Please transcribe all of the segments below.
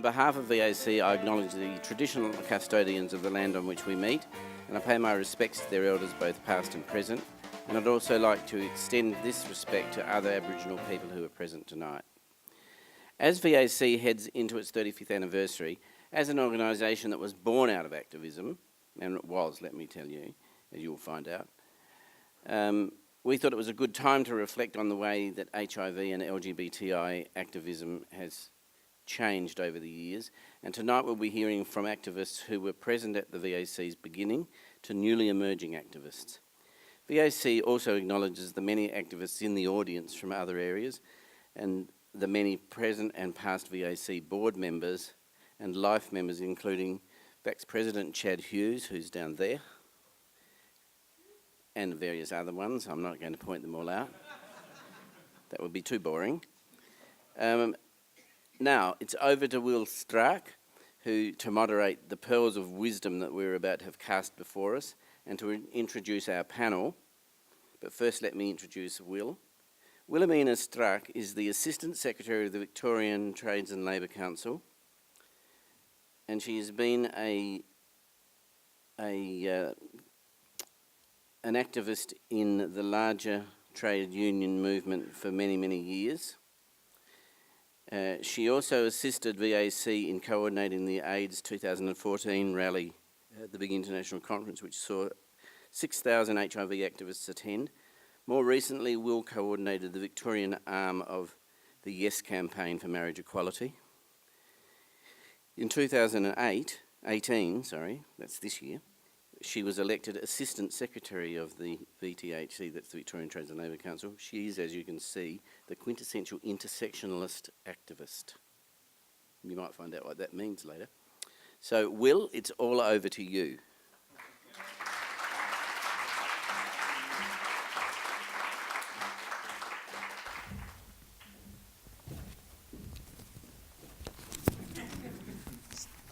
behalf of VAC, I acknowledge the traditional custodians of the land on which we meet, and I pay my respects to their elders, both past and present, and I'd also like to extend this respect to other Aboriginal people who are present tonight. As VAC heads into its 35th anniversary, as an organisation that was born out of activism, and it was, let me tell you, as you'll find out, we thought it was a good time to reflect on the way that HIV and LGBTI activism has changed over the years, and tonight we'll be hearing from activists who were present at the VAC's beginning to newly emerging activists. VAC also acknowledges the many activists in the audience from other areas and the many present and past VAC board members and life members, including VAC's President Chad Hughes, who's down there, and various other ones. I'm not going to point them all out. That would be too boring. Now, it's over to Will Stark, to moderate the pearls of wisdom that we're about to have cast before us, and to introduce our panel. But first, let me introduce Will. Wilhelmina Stark is the Assistant Secretary of the Victorian Trades and Labour Council, and she has been an activist in the larger trade union movement for many, many years. She also assisted VAC in coordinating the AIDS 2014 rally, the big international conference, which saw 6,000 HIV activists attend. More recently, Will coordinated the Victorian arm of the Yes campaign for marriage equality. In 2018, that's this year, she was elected Assistant Secretary of the VTHC, that's the Victorian Trades and Labour Council. She is, as you can see, the quintessential intersectionalist activist. You might find out what that means later. So, Will, it's all over to you.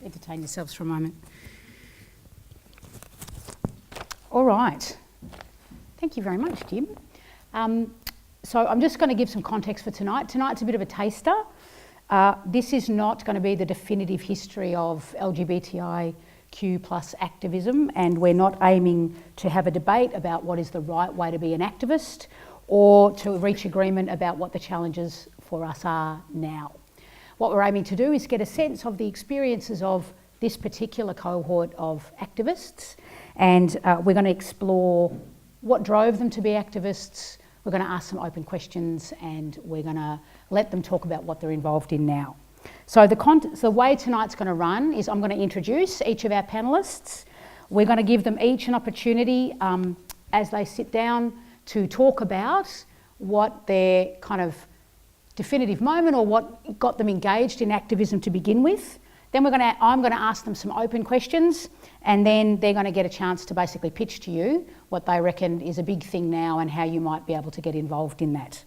Entertain yourselves for a moment. All right. Thank you very much, Jim. So I'm just going to give some context for tonight. Tonight's a bit of a taster. This is not going to be the definitive history of LGBTIQ plus activism, and we're not aiming to have a debate about what is the right way to be an activist or to reach agreement about what the challenges for us are now. What we're aiming to do is get a sense of the experiences of this particular cohort of activists, and we're going to explore what drove them to be activists. We're going to ask some open questions, and we're going to let them talk about what they're involved in now. So the way tonight's going to run is I'm going to introduce each of our panellists. We're going to give them each an opportunity as they sit down to talk about what their kind of definitive moment or what got them engaged in activism to begin with. Then I'm going to ask them some open questions, and then they're going to get a chance to basically pitch to you what they reckon is a big thing now and how you might be able to get involved in that.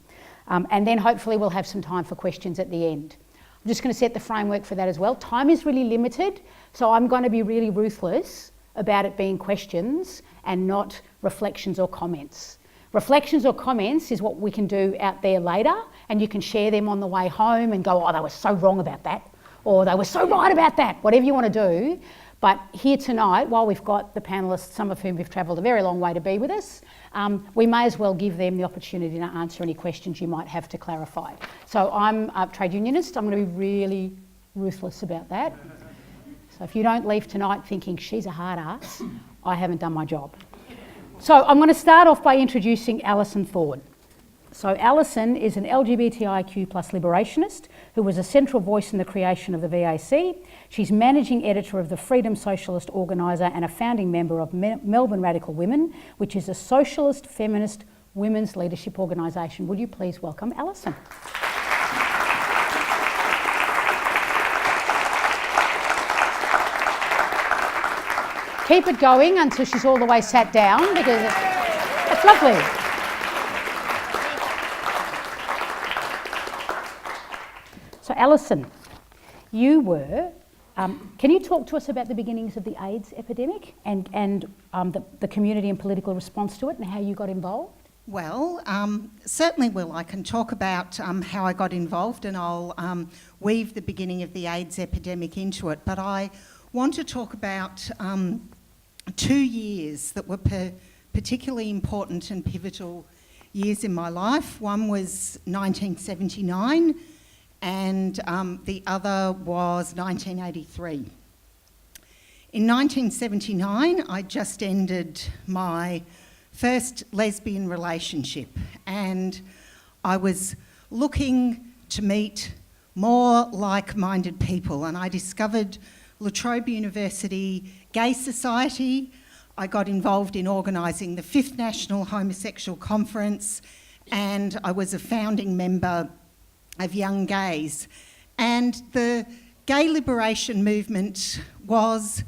And then hopefully we'll have some time for questions at the end. I'm just going to set the framework for that as well. Time is really limited, so I'm going to be really ruthless about it being questions and not reflections or comments. Reflections or comments is what we can do out there later, and you can share them on the way home and go, oh, they were so wrong about that, or they were so right about that, whatever you want to do. But here tonight, while we've got the panellists, some of whom have travelled a very long way to be with us, we may as well give them the opportunity to answer any questions you might have to clarify. So I'm a trade unionist. I'm going to be really ruthless about that. So if you don't leave tonight thinking she's a hard ass, I haven't done my job. So I'm going to start off by introducing Alison Thorne. So Alison is an LGBTIQ plus liberationist who was a central voice in the creation of the VAC. She's managing editor of the Freedom Socialist Organiser and a founding member of Melbourne Radical Women, which is a socialist feminist women's leadership organisation. Would you please welcome Alison? Keep it going until she's all the way sat down, because it's lovely. So Alison, you were, can you talk to us about the beginnings of the AIDS epidemic and the community and political response to it and how you got involved? Well, certainly will. I can talk about how I got involved, and I'll weave the beginning of the AIDS epidemic into it. But I want to talk about 2 years that were particularly important and pivotal years in my life. One was 1979 and the other was 1983. In 1979, I just ended my first lesbian relationship, and I was looking to meet more like-minded people, and I discovered La Trobe University Gay Society. I got involved in organising the 5th National Homosexual Conference, and I was a founding member of Young Gays. And the gay liberation movement was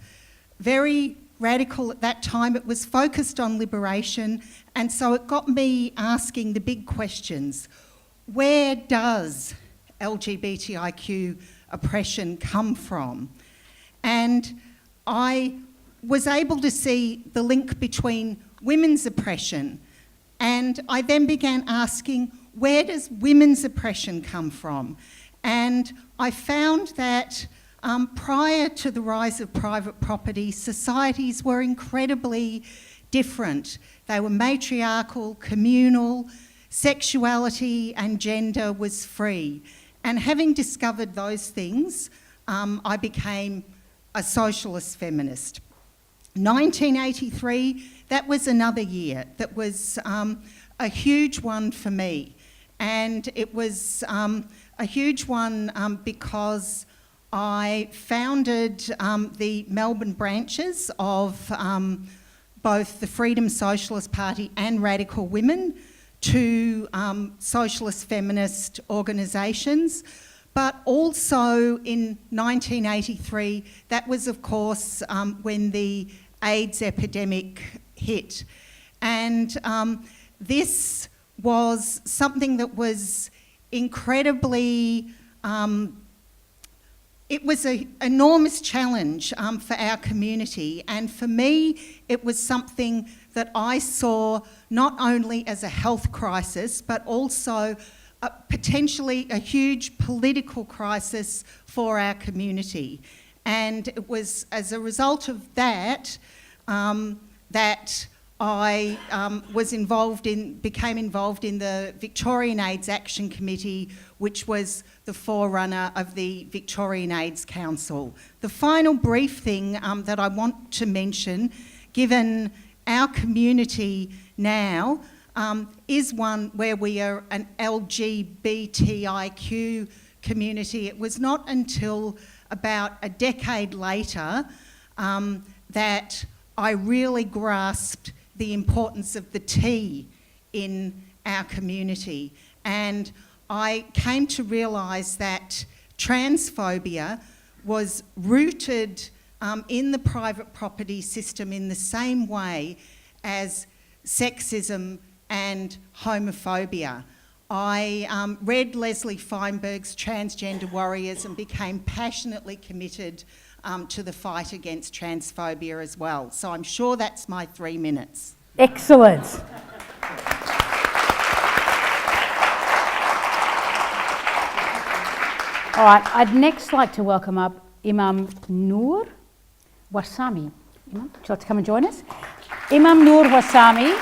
very radical at that time. It was focused on liberation, and so it got me asking the big questions. Where does LGBTIQ oppression come from? And I was able to see the link between women's oppression, and I then began asking, where does women's oppression come from? And I found that prior to the rise of private property, societies were incredibly different. They were matriarchal, communal, sexuality and gender was free. And having discovered those things, I became a socialist feminist. 1983, that was another year that was a huge one for me. And it was a huge one because I founded the Melbourne branches of both the Freedom Socialist Party and Radical Women, two socialist feminist organisations. But also in 1983, that was of course when the AIDS epidemic hit. And this was something that was incredibly, it was an enormous challenge for our community, and for me it was something that I saw not only as a health crisis but also potentially a huge political crisis for our community. And it was as a result of that that I became involved in the Victorian AIDS Action Committee, which was the forerunner of the Victorian AIDS Council. The final brief thing that I want to mention, given our community now, is one where we are an LGBTIQ community. It was not until about a decade later that I really grasped the importance of the T in our community. And I came to realise that transphobia was rooted in the private property system in the same way as sexism and homophobia. I read Leslie Feinberg's Transgender Warriors and became passionately committed to the fight against transphobia as well. So I'm sure that's my 3 minutes. Excellent. All right, I'd next like to welcome up Imam Noor Vasami. Imam, would you like to come and join us? Imam Noor Vasami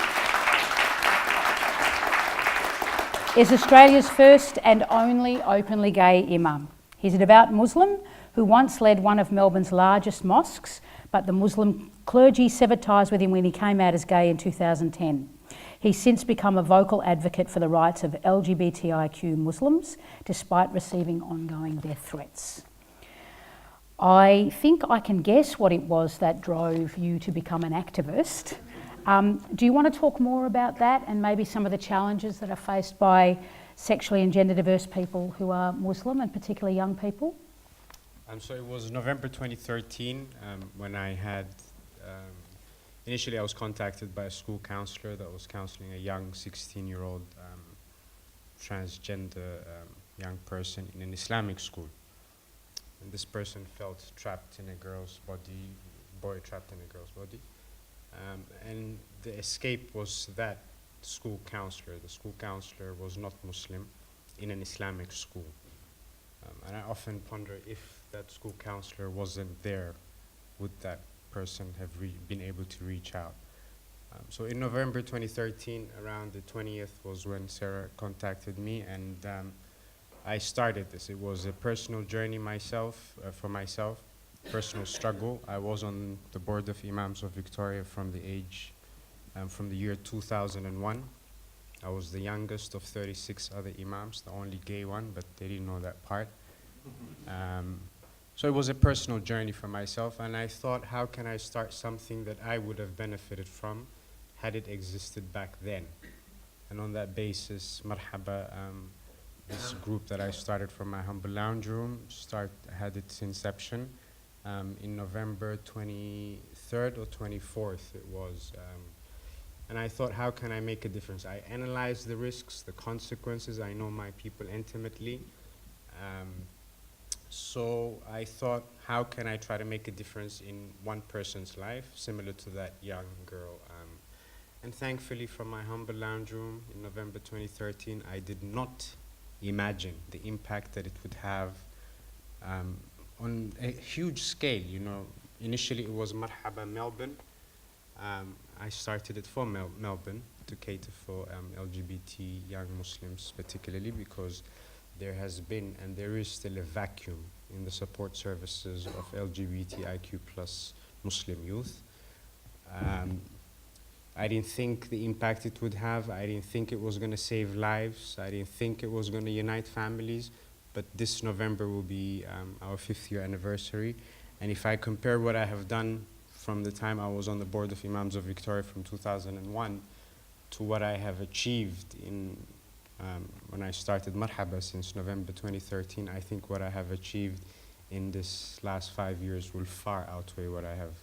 is Australia's first and only openly gay imam. He's a devout Muslim who once led one of Melbourne's largest mosques, but the Muslim clergy severed ties with him when he came out as gay in 2010. He's since become a vocal advocate for the rights of LGBTIQ Muslims, despite receiving ongoing death threats. I think I can guess what it was that drove you to become an activist. Do you want to talk more about that and maybe some of the challenges that are faced by sexually and gender diverse people who are Muslim, and particularly young people? So it was November 2013 when I had, initially I was contacted by a school counsellor that was counselling a young 16-year-old transgender young person in an Islamic school. And this person felt trapped in a girl's body, boy trapped in a girl's body. And the escape was that school counselor. The school counselor was not Muslim in an Islamic school. And I often ponder, if that school counselor wasn't there, would that person have been able to reach out? So in November 2013, around the 20th was when Sarah contacted me, and I started this. It was a personal journey for myself, personal struggle. I was on the board of Imams of Victoria from the year 2001. I was the youngest of 36 other Imams, the only gay one, but they didn't know that part. So it was a personal journey for myself, and I thought, how can I start something that I would have benefited from had it existed back then? And on that basis, Marhaba, this group that I started from my humble lounge room, had its inception in November 23rd or 24th it was. And I thought, how can I make a difference? I analyzed the risks, the consequences. I know my people intimately. So I thought, how can I try to make a difference in one person's life, similar to that young girl? And thankfully, from my humble lounge room in November 2013, I did not imagine the impact that it would have on a huge scale. You know, initially it was Marhaba Melbourne. I started it for Melbourne to cater for LGBT young Muslims particularly, because there has been and there is still a vacuum in the support services of LGBTIQ plus Muslim youth. I didn't think the impact it would have. I didn't think it was going to save lives. I didn't think it was going to unite families. But this November will be our 5th year anniversary. And if I compare what I have done from the time I was on the board of Imams of Victoria from 2001 to what I have achieved when I started Marhaba since November 2013, I think what I have achieved in this last 5 years will far outweigh what I have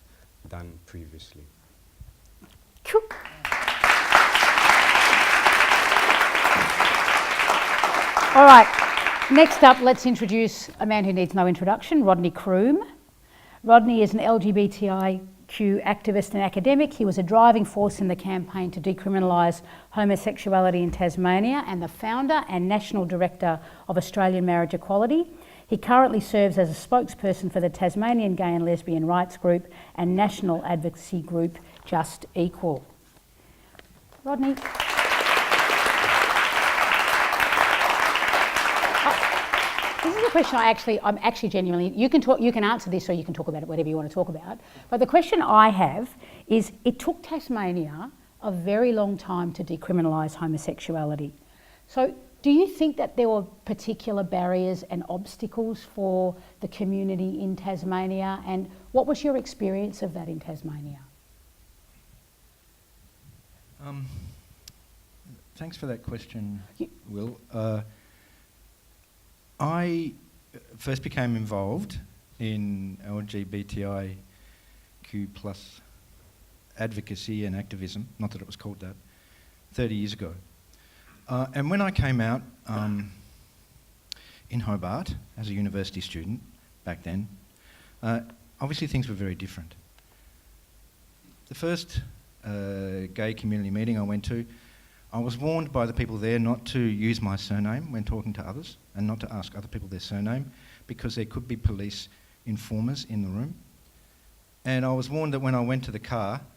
done previously. All right, next up, let's introduce a man who needs no introduction, Rodney Croom. Rodney is an LGBTIQ activist and academic. He was a driving force in the campaign to decriminalise homosexuality in Tasmania and the founder and national director of Australian Marriage Equality. He currently serves as a spokesperson for the Tasmanian Gay and Lesbian Rights Group and national advocacy group Just Equal. Rodney. This is a question I'm actually genuinely, you can answer this or you can talk about it, whatever you want to talk about. But the question I have is, it took Tasmania a very long time to decriminalise homosexuality. So do you think that there were particular barriers and obstacles for the community in Tasmania? And what was your experience of that in Tasmania? Thanks for that question, Will. I first became involved in LGBTIQ plus advocacy and activism, not that it was called that, 30 years ago. And when I came out in Hobart as a university student back then, obviously things were very different. The first gay community meeting I went to, I was warned by the people there not to use my surname when talking to others and not to ask other people their surname because there could be police informers in the room. And I was warned that when I went to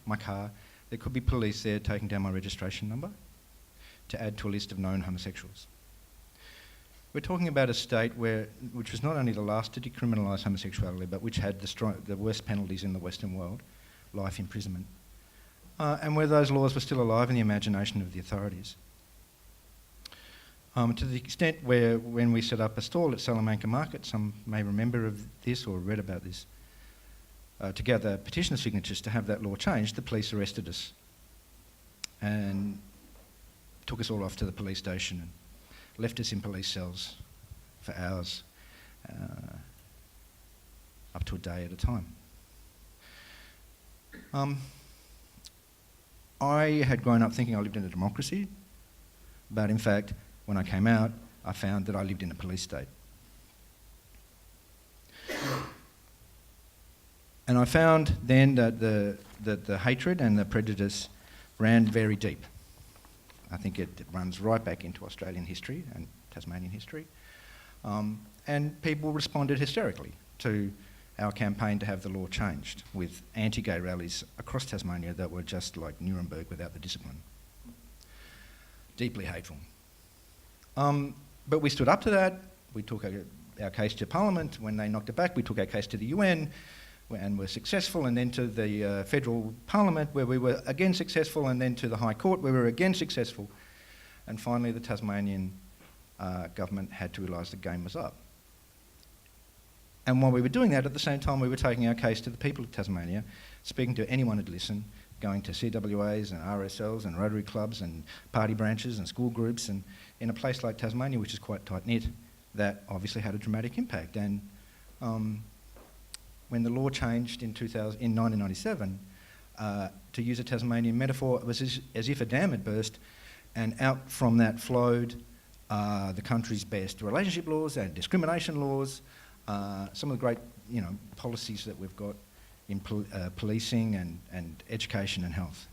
my car, there could be police there taking down my registration number to add to a list of known homosexuals. We're talking about a state which was not only the last to decriminalise homosexuality, but which had the worst penalties in the Western world, life imprisonment. And where those laws were still alive in the imagination of the authorities. To the extent where when we set up a stall at Salamanca Market, some may remember of this or read about this, to gather petitioner signatures to have that law changed, the police arrested us and took us all off to the police station and left us in police cells for hours, up to a day at a time. I had grown up thinking I lived in a democracy, but in fact, when I came out, I found that I lived in a police state. And I found then that the hatred and the prejudice ran very deep. I think it runs right back into Australian history and Tasmanian history. And people responded hysterically to our campaign to have the law changed, with anti-gay rallies across Tasmania that were just like Nuremberg without the discipline. Deeply hateful. But we stood up to that. We took our case to Parliament. When they knocked it back, we took our case to the UN and were successful, and then to the Federal Parliament, where we were again successful, and then to the High Court, where we were again successful. And finally, the Tasmanian government had to realise the game was up. And while we were doing that, at the same time, we were taking our case to the people of Tasmania, speaking to anyone who'd listen, going to CWAs and RSLs and Rotary clubs and party branches and school groups, and in a place like Tasmania, which is quite tight-knit, that obviously had a dramatic impact. And when the law changed in 1997, to use a Tasmanian metaphor, it was as if a dam had burst, and out from that flowed the country's best relationship laws and discrimination laws, some of the great policies that we've got in policing and education and health.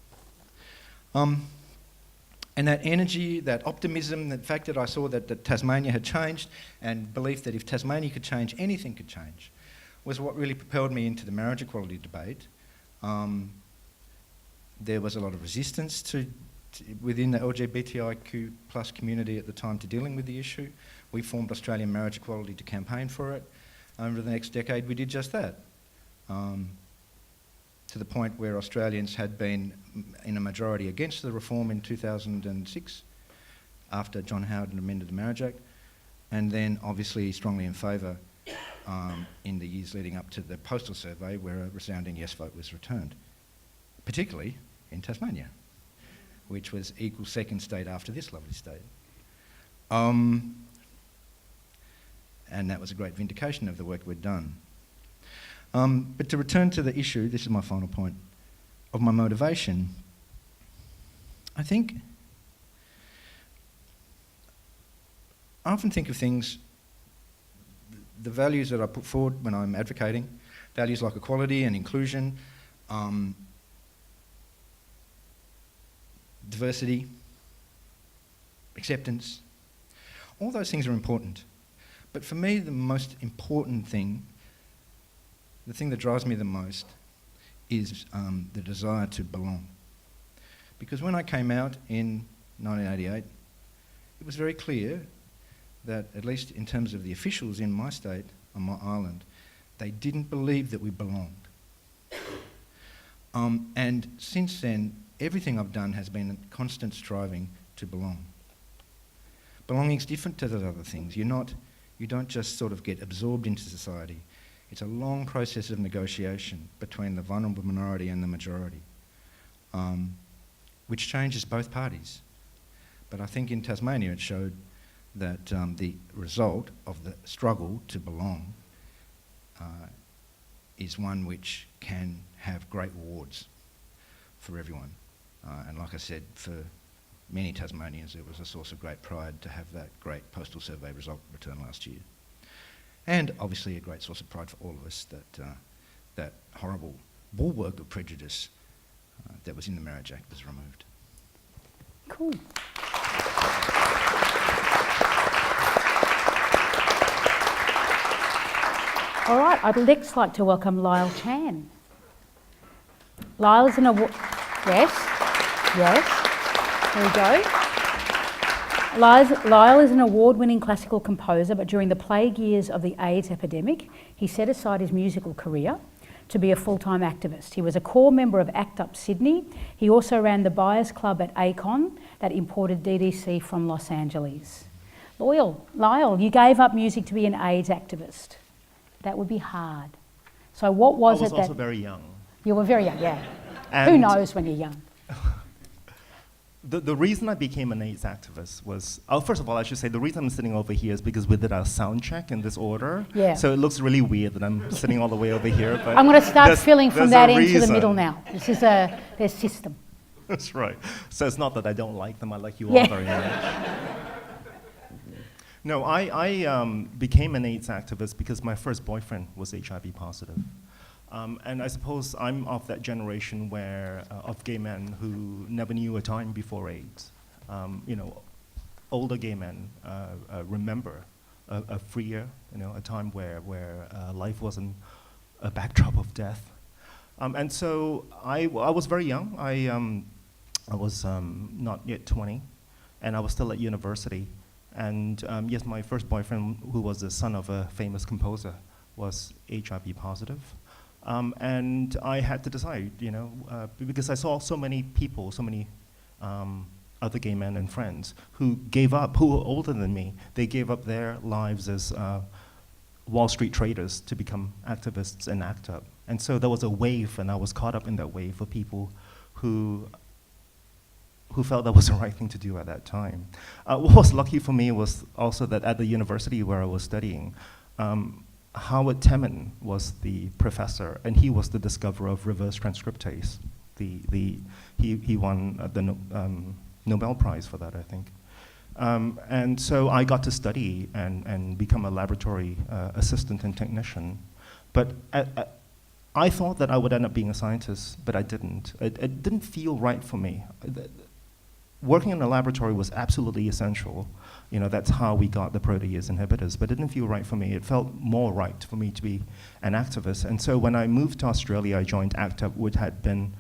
And that energy, that optimism, the fact that I saw that Tasmania had changed, and belief that if Tasmania could change, anything could change, was what really propelled me into the marriage equality debate. There was a lot of resistance within the LGBTIQ plus community at the time to dealing with the issue. We formed Australian Marriage Equality to campaign for it. Over the next decade, we did just that. To the point where Australians had been in a majority against the reform in 2006, after John Howard had amended the Marriage Act, and then obviously strongly in favour in the years leading up to the postal survey, where a resounding yes vote was returned, particularly in Tasmania, which was equal second state after this lovely state. And that was a great vindication of the work we'd done. But to return to the issue, this is my final point, of my motivation, I think I often think of things, the values that I put forward when I'm advocating, values like equality and inclusion, diversity, acceptance, all those things are important. But for me, the most important thing, the thing that drives me the most, is the desire to belong. Because when I came out in 1988, it was very clear that, at least in terms of the officials in my state, on my island, they didn't believe that we belonged. And since then, everything I've done has been a constant striving to belong. Belonging's different to those other things. You don't just sort of get absorbed into society. It's a long process of negotiation between the vulnerable minority and the majority, which changes both parties. But I think in Tasmania it showed that the result of the struggle to belong is one which can have great rewards for everyone. And like I said, for many Tasmanians, it was a source of great pride to have that great postal survey result returned last year. And obviously a great source of pride for all of us that that horrible bulwark of prejudice that was in the Marriage Act was removed. Cool. All right, I'd next like to welcome Lyle Chan. Lyle is an award... Yes, there we go. Lyle is an award-winning classical composer, but during the plague years of the AIDS epidemic, he set aside his musical career to be a full-time activist. He was a core member of ACT UP Sydney. He also ran the Buyers Club at ACON that imported DDC from Los Angeles. Lyle, you gave up music to be an AIDS activist. That would be hard. So what was it that... I was also very young. You were very young, yeah. And who knows when you're young? The reason I became an AIDS activist was, first of all, I should say the reason I'm sitting over here is because we did our sound check in this order. Yeah. So it looks really weird that I'm sitting all the way over here. But I'm going to start filling from that end to the reason. middle now. This is their system. That's right. So it's not that I don't like them, I like you Yeah. all very much. No, I became an AIDS activist because my first boyfriend was HIV positive. And I suppose I'm of that generation of gay men who never knew a time before AIDS. older gay men remember a freer, a time where life wasn't a backdrop of death. And so I was very young. I was not yet 20, and I was still at university. And yes, my first boyfriend, who was the son of a famous composer, was HIV positive. And I had to decide, because I saw so many people, so many other gay men and friends who gave up, who were older than me. They gave up their lives as Wall Street traders to become activists and ACT UP. And so there was a wave, and I was caught up in that wave of people who felt that was the right thing to do at that time. What was lucky for me was also that at the university where I was studying, Howard Temin was the professor, and he was the discoverer of reverse transcriptase. He won the Nobel Prize for that, I think. And so I got to study and become a laboratory assistant and technician. But I thought that I would end up being a scientist, but I didn't. It didn't feel right for me. Working in a laboratory was absolutely essential. That's how we got the protease inhibitors, but it didn't feel right for me. It felt more right for me to be an activist. And so when I moved to Australia, I joined ACT UP, which had been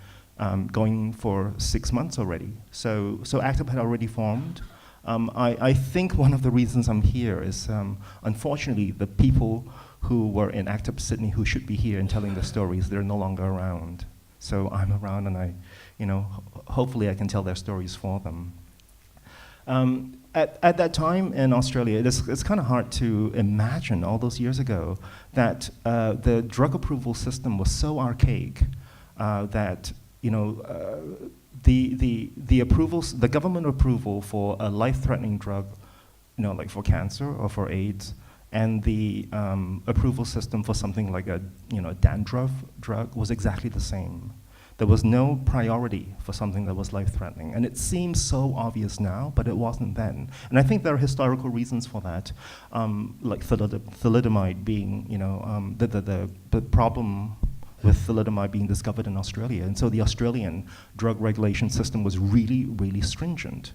going for 6 months already. So ACT UP had already formed. I think one of the reasons I'm here is, unfortunately, the people who were in ACT UP Sydney who should be here and telling the stories, they're no longer around. So I'm around, and hopefully I can tell their stories for them. At that time in Australia, it's kind of hard to imagine all those years ago that the drug approval system was so archaic that the approvals, the government approval for a life-threatening drug, like for cancer or for AIDS, and the approval system for something like a dandruff drug was exactly the same. There was no priority for something that was life-threatening. And it seems so obvious now, but it wasn't then. And I think there are historical reasons for that, like thalidomide being, the problem with thalidomide being discovered in Australia. And so the Australian drug regulation system was really, really stringent.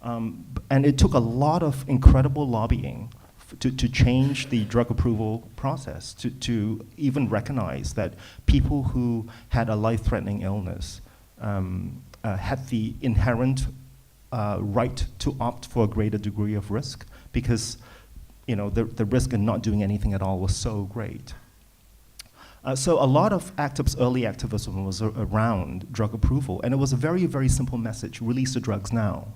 And it took a lot of incredible lobbying to change the drug approval process, to even recognize that people who had a life-threatening illness had the inherent right to opt for a greater degree of risk, because the risk in not doing anything at all was so great. So a lot of ACT UP's early activism was around drug approval, and it was a very, very simple message: release the drugs now.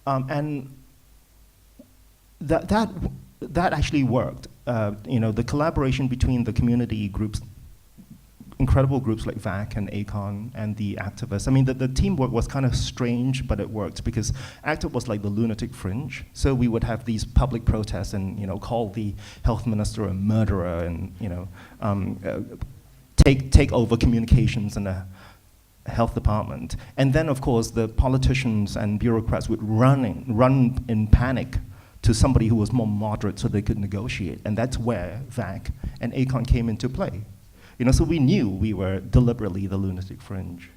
And that actually worked. The collaboration between the community groups, incredible groups like VAC and ACON and the activists. I mean, the teamwork was kind of strange, but it worked because ACT UP was like the lunatic fringe. So we would have these public protests and call the health minister a murderer and take over communications in the health department. And then, of course, the politicians and bureaucrats would run in panic to somebody who was more moderate so they could negotiate. And that's where VAC and ACON came into play. So we knew we were deliberately the lunatic fringe.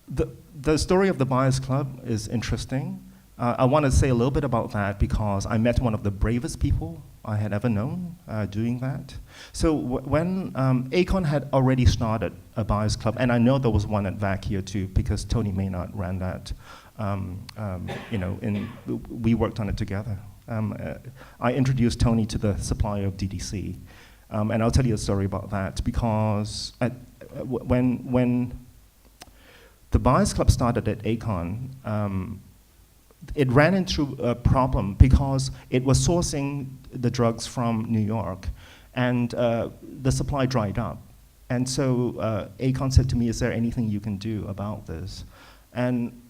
The story of the Buyers Club is interesting. I want to say a little bit about that because I met one of the bravest people I had ever known doing that. So when ACON had already started a Buyers Club, and I know there was one at VAC here too because Tony Maynard ran that. We worked on it together. I introduced Tony to the supplier of DDC, and I'll tell you a story about that because when the Buyers Club started at ACON, it ran into a problem because it was sourcing the drugs from New York, and the supply dried up. And so ACON said to me, "Is there anything you can do about this?" And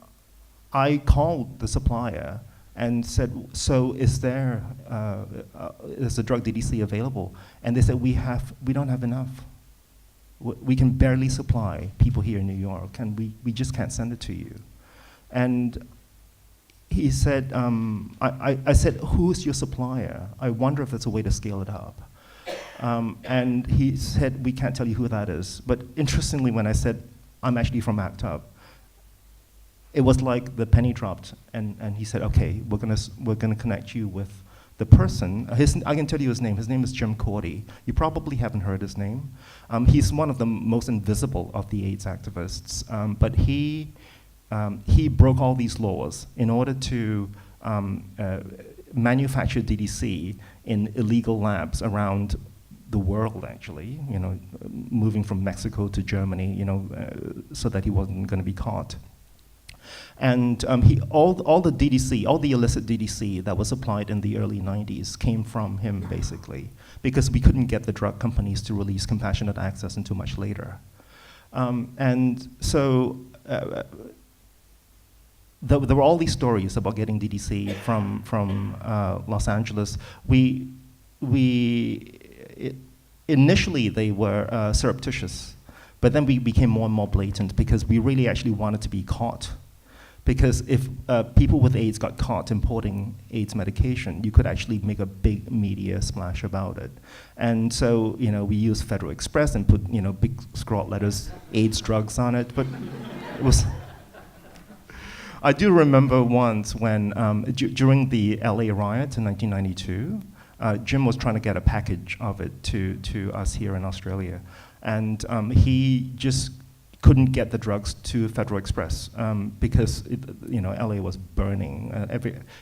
I called the supplier and said, "So is the drug DDC available?" And they said, we don't have enough. We can barely supply people here in New York, and we just can't send it to you." And he said, I said, "Who's your supplier? I wonder if there's a way to scale it up." And he said, "We can't tell you who that is." But interestingly, when I said, "I'm actually from ACT UP," it was like the penny dropped, and he said, okay, we're gonna connect you with the person. I can tell you his name. His name is Jim Cordy. You probably haven't heard his name. He's one of the most invisible of the AIDS activists, but he broke all these laws in order to manufacture DDC in illegal labs around the world, actually, moving from Mexico to Germany, so that he wasn't going to be caught. And all the DDC, all the illicit DDC that was applied in the early 90s came from him, basically, because we couldn't get the drug companies to release compassionate access until much later. And so there were all these stories about getting DDC from Los Angeles. Initially, they were surreptitious, but then we became more and more blatant because we really actually wanted to be caught. Because if people with AIDS got caught importing AIDS medication, you could actually make a big media splash about it. And so, we used Federal Express and put, big scrawled letters, AIDS drugs on it, but it was... I do remember once when, during the LA riot in 1992, Jim was trying to get a package of it to us here in Australia. And he just couldn't get the drugs to Federal Express because LA was burning.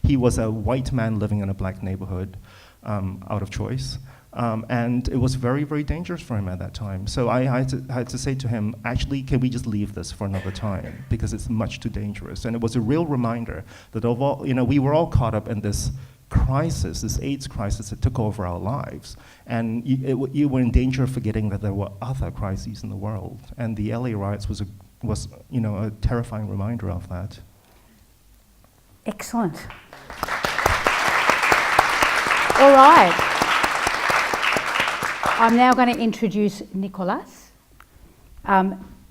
He was a white man living in a black neighborhood out of choice. And it was very, very dangerous for him at that time. So I had to say to him, actually, can we just leave this for another time? Because it's much too dangerous. And it was a real reminder that we were all caught up in this crisis, this AIDS crisis that took over our lives. And you were in danger of forgetting that there were other crises in the world. And the LA riots was a terrifying reminder of that. Excellent. All right. I'm now going to introduce Nic Holas.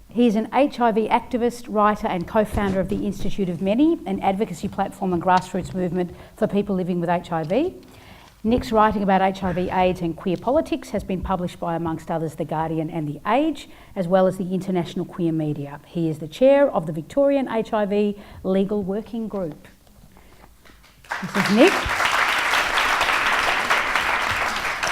He's an HIV activist, writer and co-founder of the Institute of Many, an advocacy platform and grassroots movement for people living with HIV. Nic's writing about HIV, AIDS and queer politics has been published by, amongst others, The Guardian and The Age, as well as the International Queer Media. He is the chair of the Victorian HIV Legal Working Group. This is Nic.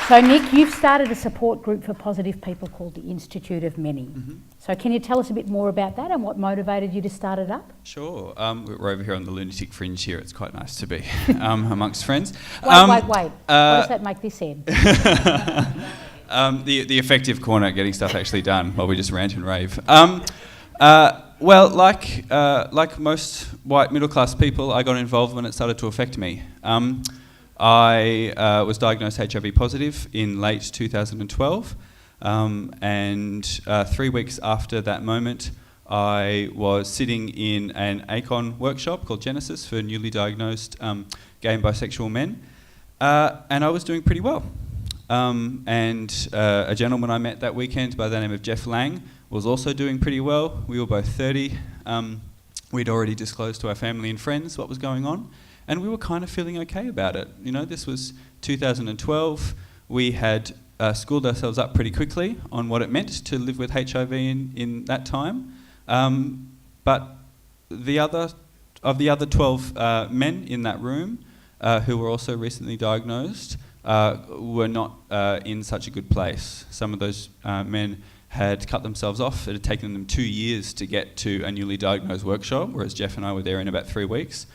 So Nic, you've started a support group for positive people called the Institute of Many. Mm-hmm. So can you tell us a bit more about that and what motivated you to start it up? Sure. We're over here on the lunatic fringe here. It's quite nice to be amongst friends. Wait. What does that make this end? The effective corner, getting stuff actually done while we just rant and rave. Well, like most white middle-class people, I got involved when it started to affect me. I was diagnosed HIV positive in late 2012, and 3 weeks after that moment, I was sitting in an ACON workshop called Genesis for newly diagnosed gay and bisexual men, and I was doing pretty well. And a gentleman I met that weekend by the name of Jeff Lang was also doing pretty well. We were both 30. We'd already disclosed to our family and friends what was going on. And we were kind of feeling okay about it. This was 2012. We had schooled ourselves up pretty quickly on what it meant to live with HIV in that time. But the other 12 men in that room who were also recently diagnosed were not in such a good place. Some of those men had cut themselves off. It had taken them 2 years to get to a newly diagnosed workshop, whereas Jeff and I were there in about 3 weeks.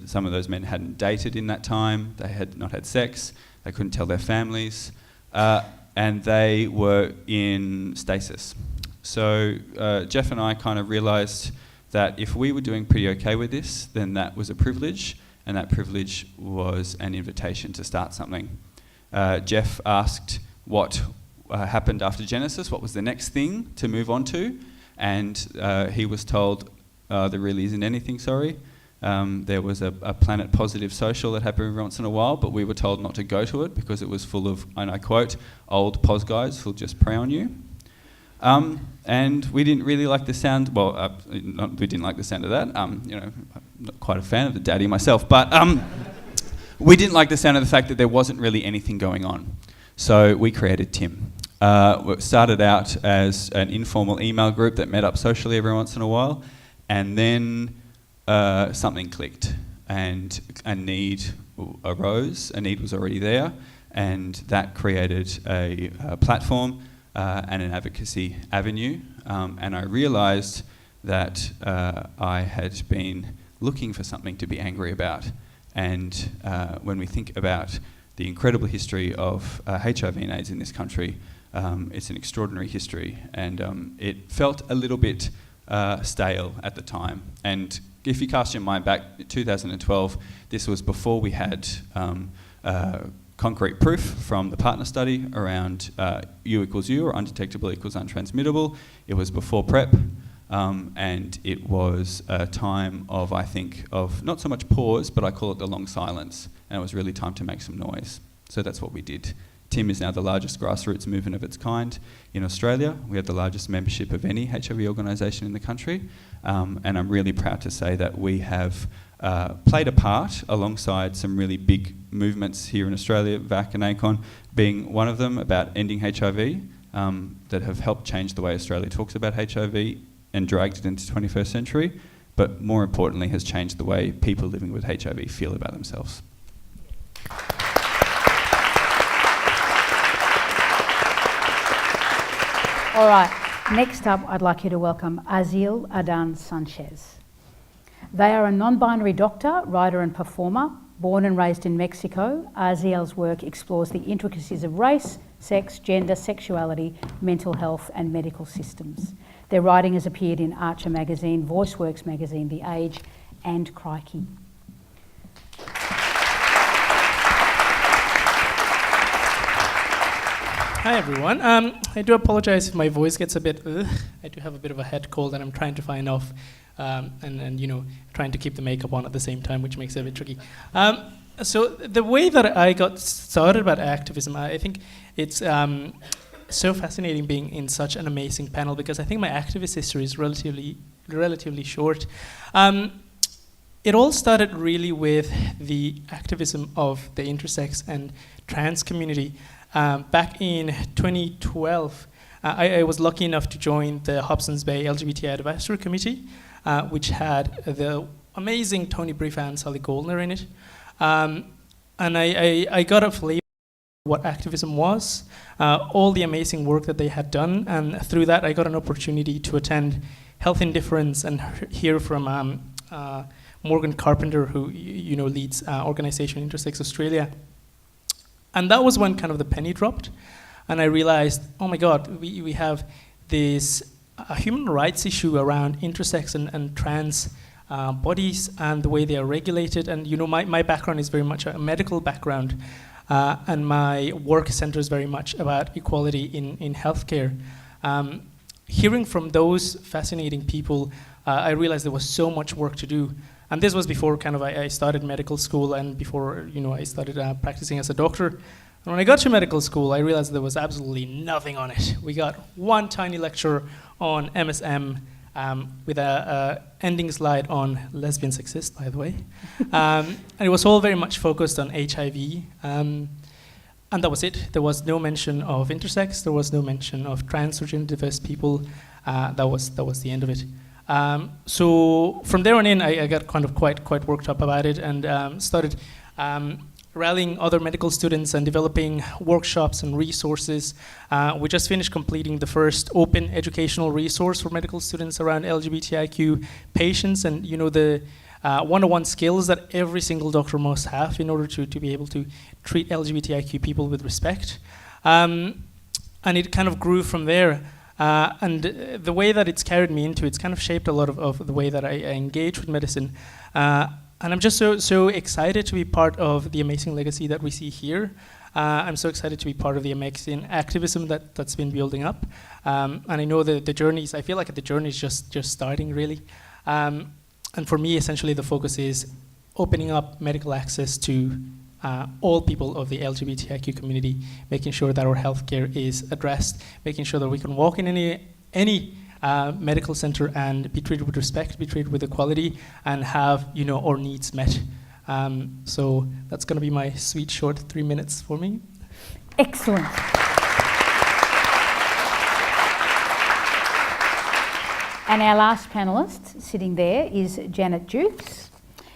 Some of those men hadn't dated in that time, they had not had sex, they couldn't tell their families, and they were in stasis. So Jeff and I kind of realised that if we were doing pretty okay with this, then that was a privilege, and that privilege was an invitation to start something. Jeff asked what happened after Genesis, what was the next thing to move on to, and he was told, there really isn't anything, sorry. There was a Planet Positive social that happened every once in a while, but we were told not to go to it because it was full of, and I quote, old pos guys who'll just prey on you. And we didn't really like the sound, we didn't like the sound of that. I'm not quite a fan of the daddy myself, but we didn't like the sound of the fact that there wasn't really anything going on. So we created Tim. It started out as an informal email group that met up socially every once in a while, and then something clicked, and a need arose. A need was already there, and that created a platform and an advocacy avenue. And I realised that I had been looking for something to be angry about. And when we think about the incredible history of HIV and AIDS in this country, it's an extraordinary history, and it felt a little bit stale at the time. And if you cast your mind back, 2012, this was before we had concrete proof from the partner study around U equals U, or undetectable equals untransmittable. It was before PrEP, and it was a time of, I think, of not so much pause, but I call it the long silence, and it was really time to make some noise. So that's what we did. TIM is now the largest grassroots movement of its kind in Australia. We have the largest membership of any HIV organisation in the country, and I'm really proud to say that we have played a part alongside some really big movements here in Australia, VAC and ACON being one of them, about ending HIV, that have helped change the way Australia talks about HIV and dragged it into the 21st century, but more importantly has changed the way people living with HIV feel about themselves. All right, next up, I'd like you to welcome Asiel Adan Sanchez. They are a non-binary doctor, writer and performer. Born and raised in Mexico, Asiel's work explores the intricacies of race, sex, gender, sexuality, mental health and medical systems. Their writing has appeared in Archer magazine, VoiceWorks magazine, The Age and Crikey. Hi everyone. I do apologize if my voice gets a bit. I do have a bit of a head cold, and I'm trying to find off, and you know, trying to keep the makeup on at the same time, which makes it a bit tricky. So the way that I got started about activism, I think it's so fascinating being in such an amazing panel, because I think my activist history is relatively short. It all started really with the activism of the intersex and trans community. Back in 2012, I was lucky enough to join the Hobsons Bay LGBTI Advisory Committee, which had the amazing Tony Brifa and Sally Goldner in it. And I got a flavor of what activism was, all the amazing work that they had done, and through that I got an opportunity to attend Health Indifference and hear from Morgan Carpenter, who you know leads organisation Intersex Australia. And that was when kind of the penny dropped, and I realized, oh my God, we have this human rights issue around intersex and trans bodies and the way they are regulated. And you know, my background is very much a medical background, and my work centers very much about equality in healthcare. Hearing from those fascinating people, I realized there was so much work to do. And this was before kind of I started medical school, and before I started practicing as a doctor. And when I got to medical school, I realized there was absolutely nothing on it. We got one tiny lecture on MSM with a ending slide on lesbian sexist, by the way. And it was all very much focused on HIV. And that was it. There was no mention of intersex. There was no mention of trans or gender diverse people. That was the end of it. So from there on in, I got kind of quite worked up about it, and started rallying other medical students and developing workshops and resources. We just finished completing the first open educational resource for medical students around LGBTIQ patients, and the one-on-one skills that every single doctor must have in order to be able to treat LGBTIQ people with respect. And it kind of grew from there. And the way that it's carried me into, it's kind of shaped a lot of the way that I engage with medicine. And I'm just so excited to be part of the amazing legacy that we see here. I'm so excited to be part of the amazing activism that's been building up. And I know the journeys, I feel like the journey is just starting, really. And for me, essentially, the focus is opening up medical access to all people of the LGBTIQ community, making sure that our healthcare is addressed, making sure that we can walk in any medical center and be treated with respect, be treated with equality, and have our needs met. So that's going to be my sweet short 3 minutes for me. Excellent. And our last panellist sitting there is Janet Jukes.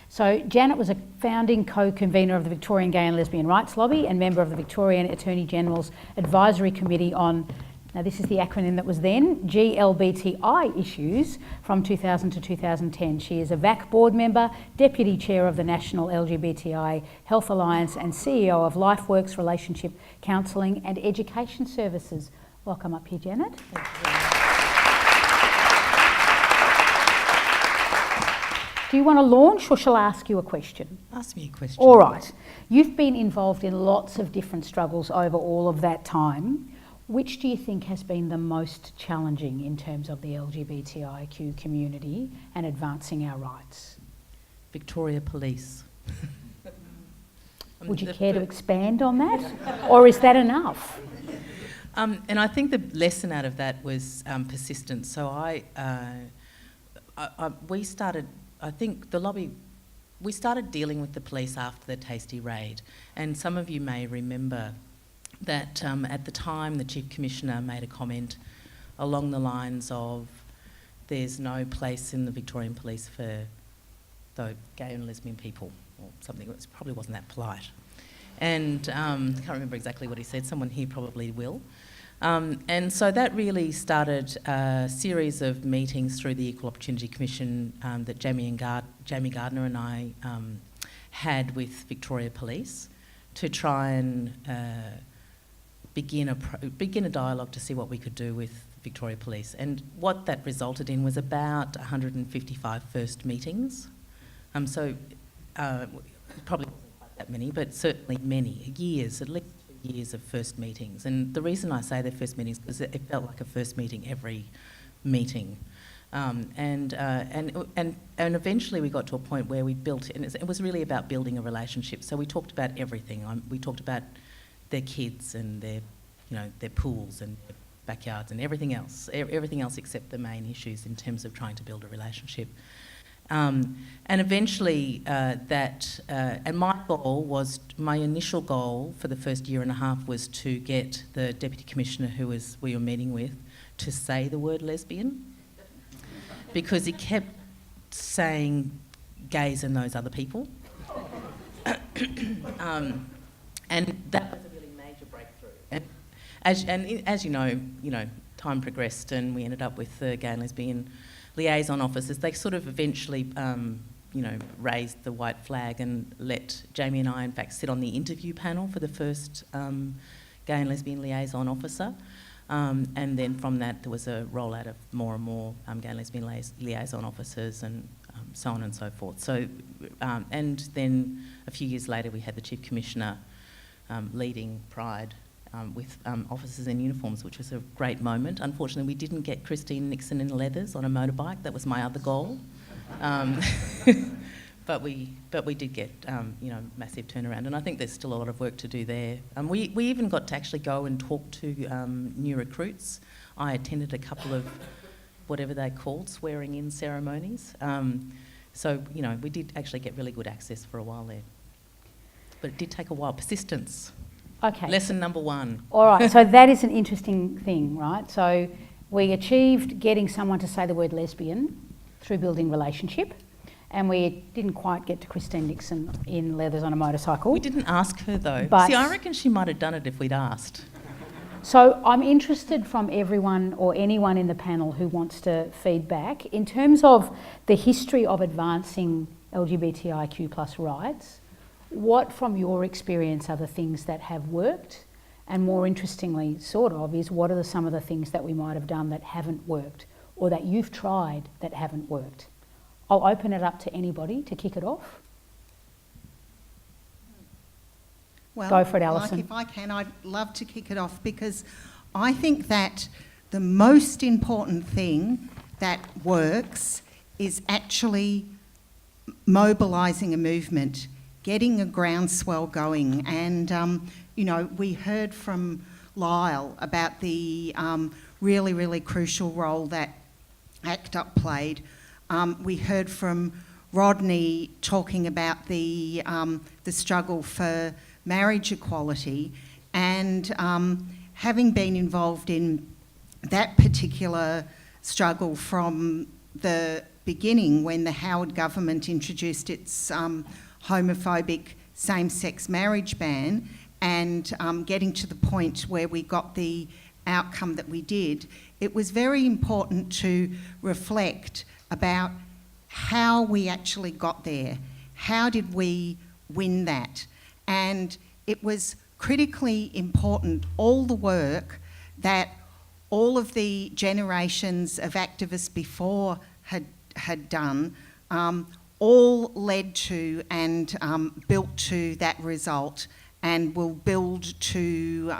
So Janet was a founding co-convener of the Victorian Gay and Lesbian Rights Lobby and member of the Victorian Attorney General's Advisory Committee on, now this is the acronym that was then, GLBTI issues from 2000 to 2010. She is a VAC board member, deputy chair of the National LGBTI Health Alliance and CEO of LifeWorks Relationship Counselling and Education Services. Welcome up here, Janet. Thank you. Do you want to launch or shall I ask you a question? Ask me a question. All right. You've been involved in lots of different struggles over all of that time. Which do you think has been the most challenging in terms of the LGBTIQ community and advancing our rights? Victoria Police. Would you care to expand on that? Or is that enough? And I think the lesson out of that was persistence. So we started, I think the lobby, we started dealing with the police after the Tasty raid. And some of you may remember that at the time the Chief Commissioner made a comment along the lines of there's no place in the Victorian Police for the gay and lesbian people, or something that probably wasn't that polite. And I can't remember exactly what he said, someone here probably will. And so that really started a series of meetings through the Equal Opportunity Commission that Jamie Gardner and I had with Victoria Police to try and begin a dialogue to see what we could do with Victoria Police. And what that resulted in was about 155 first meetings. So probably wasn't quite that many, but certainly many, years, at least 2 years of first meetings. And the reason I say they're first meetings is it felt like a first meeting every meeting. And eventually we got to a point where we built, and it was really about building a relationship. So we talked about everything. We talked about their kids and their pools and their backyards and everything else except the main issues in terms of trying to build a relationship. And eventually and my initial goal for the first year and a half was to get the Deputy Commissioner we were meeting with to say the word lesbian, because he kept saying gays and those other people. And that was a really major breakthrough. And as you know, time progressed and we ended up with the gay and lesbian liaison officers. They sort of eventually, raised the white flag and let Jamie and I, in fact, sit on the interview panel for the first gay and lesbian liaison officer. And then from that, there was a rollout of more and more gay and lesbian liaison officers and so on and so forth. So, and then a few years later, we had the Chief Commissioner leading Pride with officers in uniforms, which was a great moment. Unfortunately, we didn't get Christine Nixon in leathers on a motorbike. That was my other goal. But we did get massive turnaround, and I think there's still a lot of work to do there. We even got to actually go and talk to new recruits. I attended a couple of whatever they're called, swearing-in ceremonies. So we did actually get really good access for a while there. But it did take a while. Persistence. Okay. Lesson number 1. All right, so that is an interesting thing, right? So we achieved getting someone to say the word lesbian through building relationship, and we didn't quite get to Christine Nixon in leathers on a motorcycle. We didn't ask her though. But see, I reckon she might have done it if we'd asked. So I'm interested from everyone or anyone in the panel who wants to feed back, in terms of the history of advancing LGBTIQ plus rights, what from your experience are the things that have worked? And more interestingly, is what are some of the things that we might have done that haven't worked, or that you've tried that haven't worked? I'll open it up to anybody to kick it off. Well, go for it, Alison. If I can, I'd love to kick it off, because I think that the most important thing that works is actually mobilising a movement, getting a groundswell going. And, we heard from Lyle about the really, really crucial role that ACT UP played. We heard from Rodney talking about the struggle for marriage equality, and having been involved in that particular struggle from the beginning when the Howard government introduced its homophobic same-sex marriage ban, and getting to the point where we got the outcome that we did. It was very important to reflect about how we actually got there. How did we win that? And it was critically important, all the work that all of the generations of activists before had done, all led to and built to that result, and will build to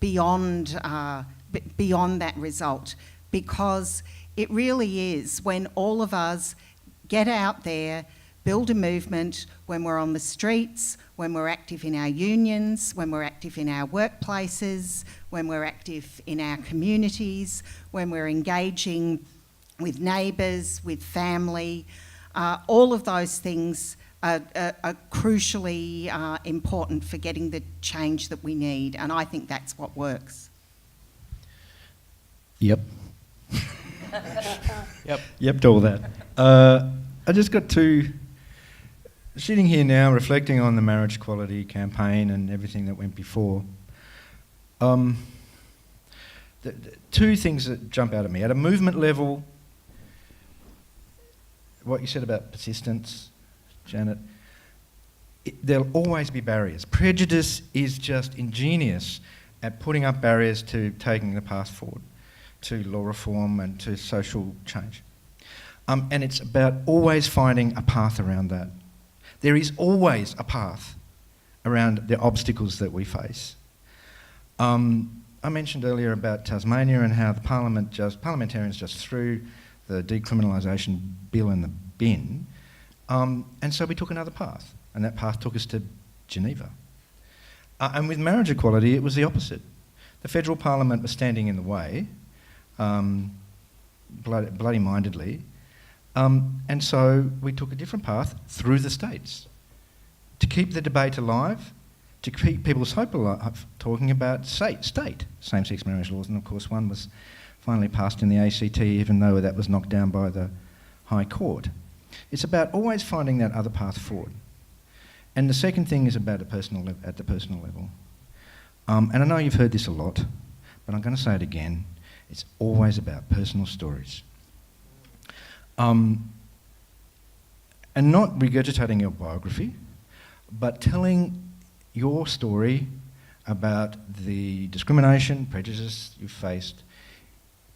beyond that result, because it really is when all of us get out there, build a movement, when we're on the streets, when we're active in our unions, when we're active in our workplaces, when we're active in our communities, when we're engaging with neighbours, with family, all of those things are crucially important for getting the change that we need, and I think that's what works. Yep. Yep to all that. I just got to, sitting here now reflecting on the marriage equality campaign and everything that went before, the two things that jump out at me. At a movement level, what you said about persistence, Janet, there'll always be barriers. Prejudice is just ingenious at putting up barriers to taking the path forward, to law reform and to social change. And it's about always finding a path around that. There is always a path around the obstacles that we face. I mentioned earlier about Tasmania and how the parliamentarians just threw the decriminalisation bill in the bin, and so we took another path, and that path took us to Geneva. And with marriage equality, it was the opposite. The federal parliament was standing in the way, bloody-mindedly, and so we took a different path through the states to keep the debate alive, to keep people's hope alive, talking about state same-sex marriage laws, and of course one was finally passed in the ACT, even though that was knocked down by the High Court. It's about always finding that other path forward. And the second thing is about at the personal level. And I know you've heard this a lot, but I'm going to say it again. It's always about personal stories. And not regurgitating your biography, but telling your story about the discrimination, prejudice you've faced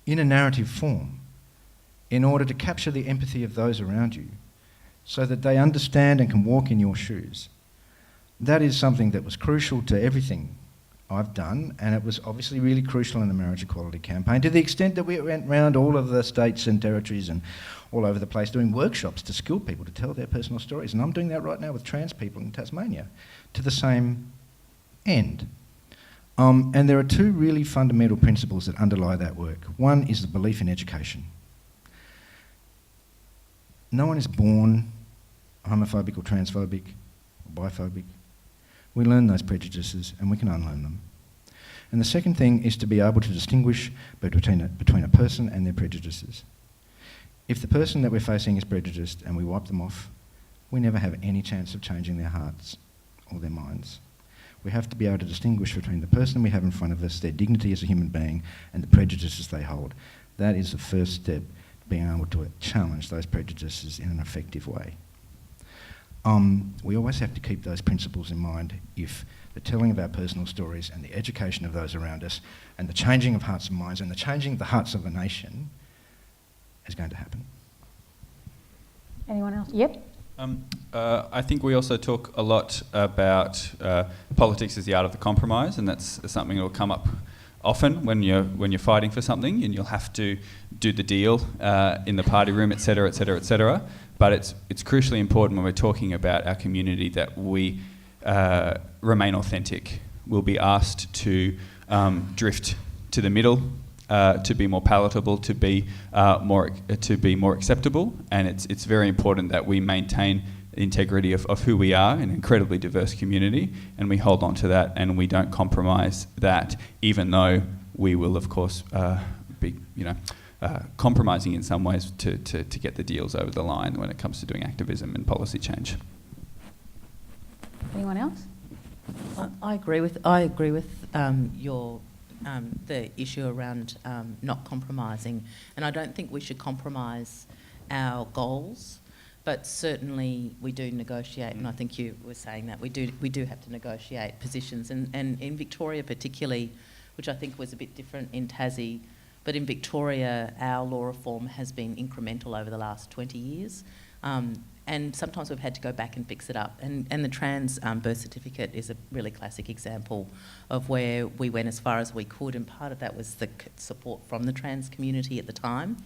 in a narrative form in order to capture the empathy of those around you so that they understand and can walk in your shoes. That is something that was crucial to everything I've done, and it was obviously really crucial in the marriage equality campaign, to the extent that we went around all of the states and territories and all over the place doing workshops to skill people to tell their personal stories. And I'm doing that right now with trans people in Tasmania to the same end. And there are two really fundamental principles that underlie that work. One is the belief in education. No one is born homophobic or transphobic or biphobic. We learn those prejudices and we can unlearn them. And the second thing is to be able to distinguish between a person and their prejudices. If the person that we're facing is prejudiced and we wipe them off, we never have any chance of changing their hearts or their minds. We have to be able to distinguish between the person we have in front of us, their dignity as a human being, and the prejudices they hold. That is the first step, being able to challenge those prejudices in an effective way. We always have to keep those principles in mind if the telling of our personal stories and the education of those around us and the changing of hearts and minds and the changing of the hearts of a nation is going to happen. Anyone else? Yep. I think we also talk a lot about politics as the art of the compromise, and that's something that will come up often when you're fighting for something, and you'll have to do the deal in the party room, etc., etc., etc. But it's crucially important when we're talking about our community that we remain authentic. We'll be asked to drift to the middle, to be more palatable, to be more acceptable, and it's very important that we maintain the integrity of who we are, an incredibly diverse community, and we hold on to that and we don't compromise that, even though we will, of course, be compromising in some ways to get the deals over the line when it comes to doing activism and policy change. Anyone else? I agree with your the issue around not compromising, and I don't think we should compromise our goals, but certainly we do negotiate, and I think you were saying that we do have to negotiate positions, and in Victoria particularly, which I think was a bit different in Tassie, but in Victoria our law reform has been incremental over the last 20 years. And sometimes we've had to go back and fix it up. And the trans birth certificate is a really classic example of where we went as far as we could, and part of that was the support from the trans community at the time.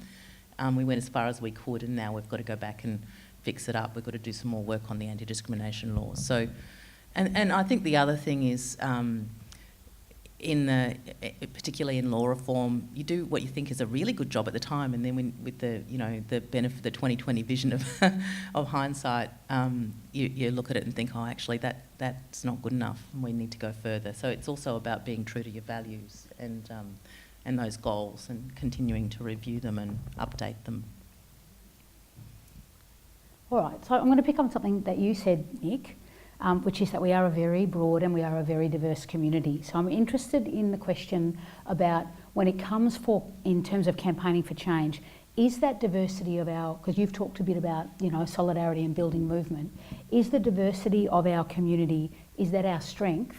We went as far as we could, and now we've got to go back and fix it up. We've got to do some more work on the anti-discrimination laws. So, and I think the other thing is, particularly in law reform, you do what you think is a really good job at the time, and then with the benefit, the 2020 vision of hindsight, you look at it and think, oh, actually that's not good enough, and we need to go further. So it's also about being true to your values and those goals, and continuing to review them and update them. All right, so I'm going to pick on something that you said, Nic, which is that we are a very broad and we are a very diverse community. So I'm interested in the question about when it comes in terms of campaigning for change, is that diversity of because you've talked a bit about, solidarity and building movement, is the diversity of our community, is that our strength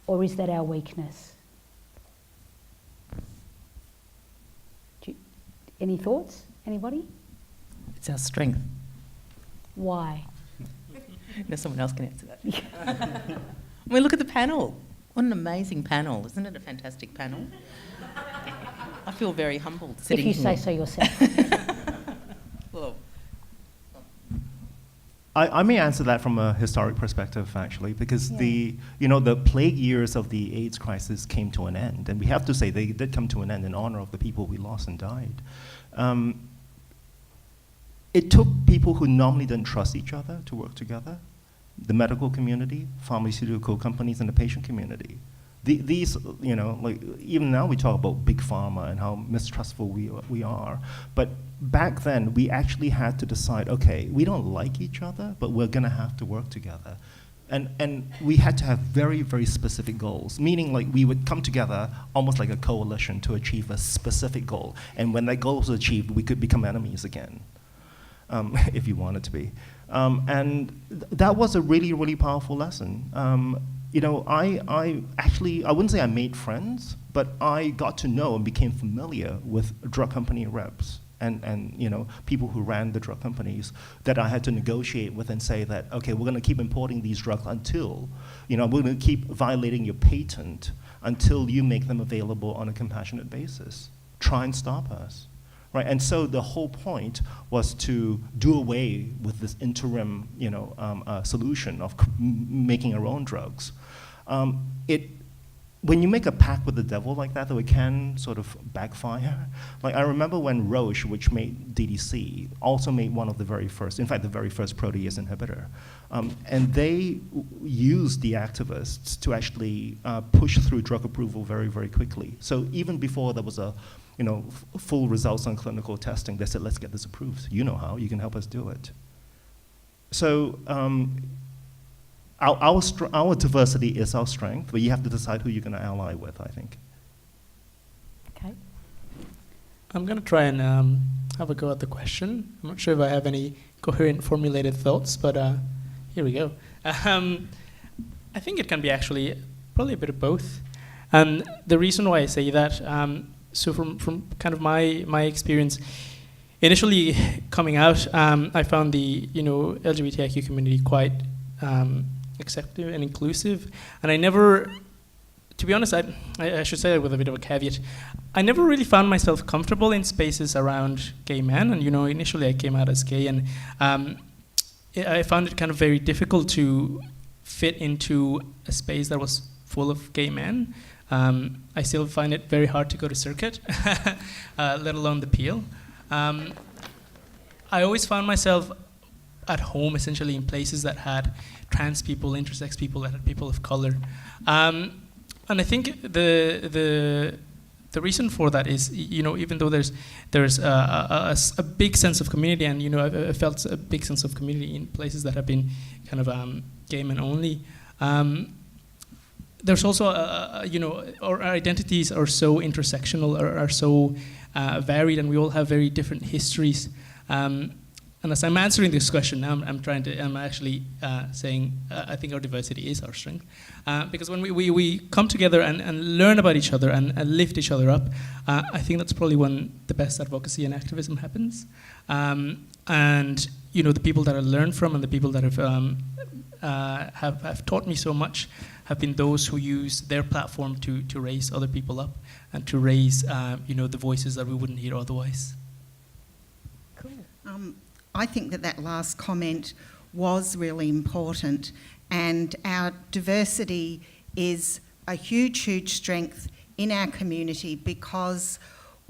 or is that our weakness? Any thoughts? Anybody? It's our strength. Why? No, someone else can answer that. I mean, look at the panel. What an amazing panel. Isn't it a fantastic panel? I feel very humbled sitting here. If you say so yourself. Well, I may answer that from a historic perspective, actually, because the plague years of the AIDS crisis came to an end, and we have to say they did come to an end in honor of the people we lost and died. It took people who normally didn't trust each other to work together, the medical community, pharmaceutical companies, and the patient community. These, even now we talk about big pharma and how mistrustful we are, but back then we actually had to decide, okay, we don't like each other, but we're gonna have to work together. And we had to have very, very specific goals, meaning like we would come together almost like a coalition to achieve a specific goal. And when that goal was achieved, we could become enemies again. If you wanted to be. That was a really, really powerful lesson. I wouldn't say I made friends, but I got to know and became familiar with drug company reps and people who ran the drug companies that I had to negotiate with and say that, okay, we're gonna keep importing these drugs until, we're gonna keep violating your patent until you make them available on a compassionate basis. Try and stop us. Right, and so the whole point was to do away with this interim, solution of making our own drugs. When you make a pact with the devil like that, though, it can sort of backfire. Like I remember when Roche, which made DDC, also made one of the very first, in fact, the very first protease inhibitor, and they used the activists to actually push through drug approval very, very quickly. So even before there was a full results on clinical testing, they said, let's get this approved. You know how, you can help us do it. So our diversity is our strength, but you have to decide who you're gonna ally with, I think. Okay. I'm gonna try and have a go at the question. I'm not sure if I have any coherent formulated thoughts, but here we go. I think it can be actually probably a bit of both. And the reason why I say that, so from kind of my experience, initially coming out, I found the LGBTIQ community quite accepting and inclusive, and I never, to be honest, I should say that with a bit of a caveat, I never really found myself comfortable in spaces around gay men, and initially I came out as gay, and I found it kind of very difficult to fit into a space that was full of gay men. I still find it very hard to go to circuit, let alone the peel. I always found myself at home, essentially, in places that had trans people, intersex people, that had people of color. And I think the the reason for that is, even though there's a big sense of community, and I felt a big sense of community in places that have been kind of gay men only. There's also, our identities are so intersectional, are so varied, and we all have very different histories. And as I'm answering this question, I'm actually saying I think our diversity is our strength. Because when we come together and learn about each other and lift each other up, I think that's probably when the best advocacy and activism happens. And the people that I learned from and the people that have taught me so much have been those who use their platform to raise other people up and to raise the voices that we wouldn't hear otherwise. Cool. I think that last comment was really important, and our diversity is a huge, huge strength in our community, because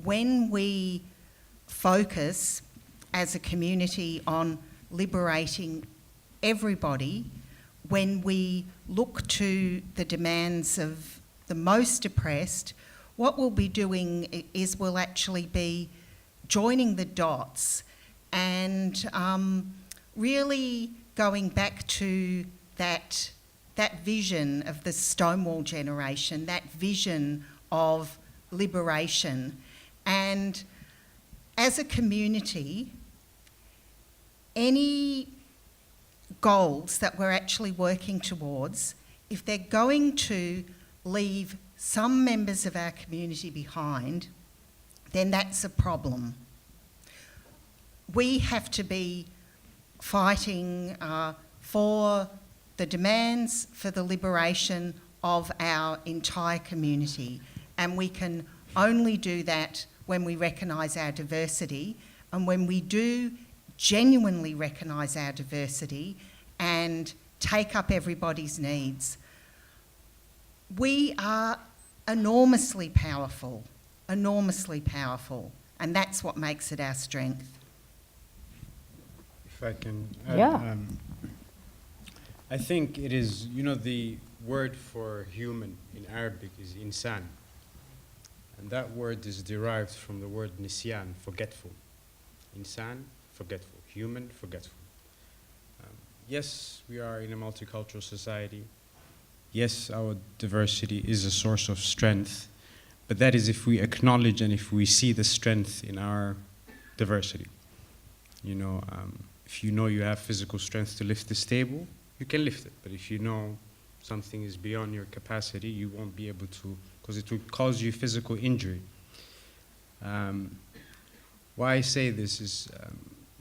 when we focus as a community on liberating everybody, when we look to the demands of the most oppressed, what we'll be doing is we'll actually be joining the dots and really going back to that vision of the Stonewall generation, that vision of liberation. And as a community, any goals that we're actually working towards, if they're going to leave some members of our community behind, then that's a problem. We have to be fighting for the demands for the liberation of our entire community, and we can only do that when we recognise our diversity, and when we do genuinely recognise our diversity and take up everybody's needs. We are enormously powerful, and that's what makes it our strength. If I can add, Yeah. I think it is, the word for human in Arabic is insan. And that word is derived from the word nisyan, forgetful. Insan, forgetful. Human, forgetful. Yes, we are in a multicultural society. Yes, our diversity is a source of strength. But that is if we acknowledge and if we see the strength in our diversity. If you know you have physical strength to lift this table, you can lift it. But if you know something is beyond your capacity, you won't be able to, because it will cause you physical injury. Why I say this is,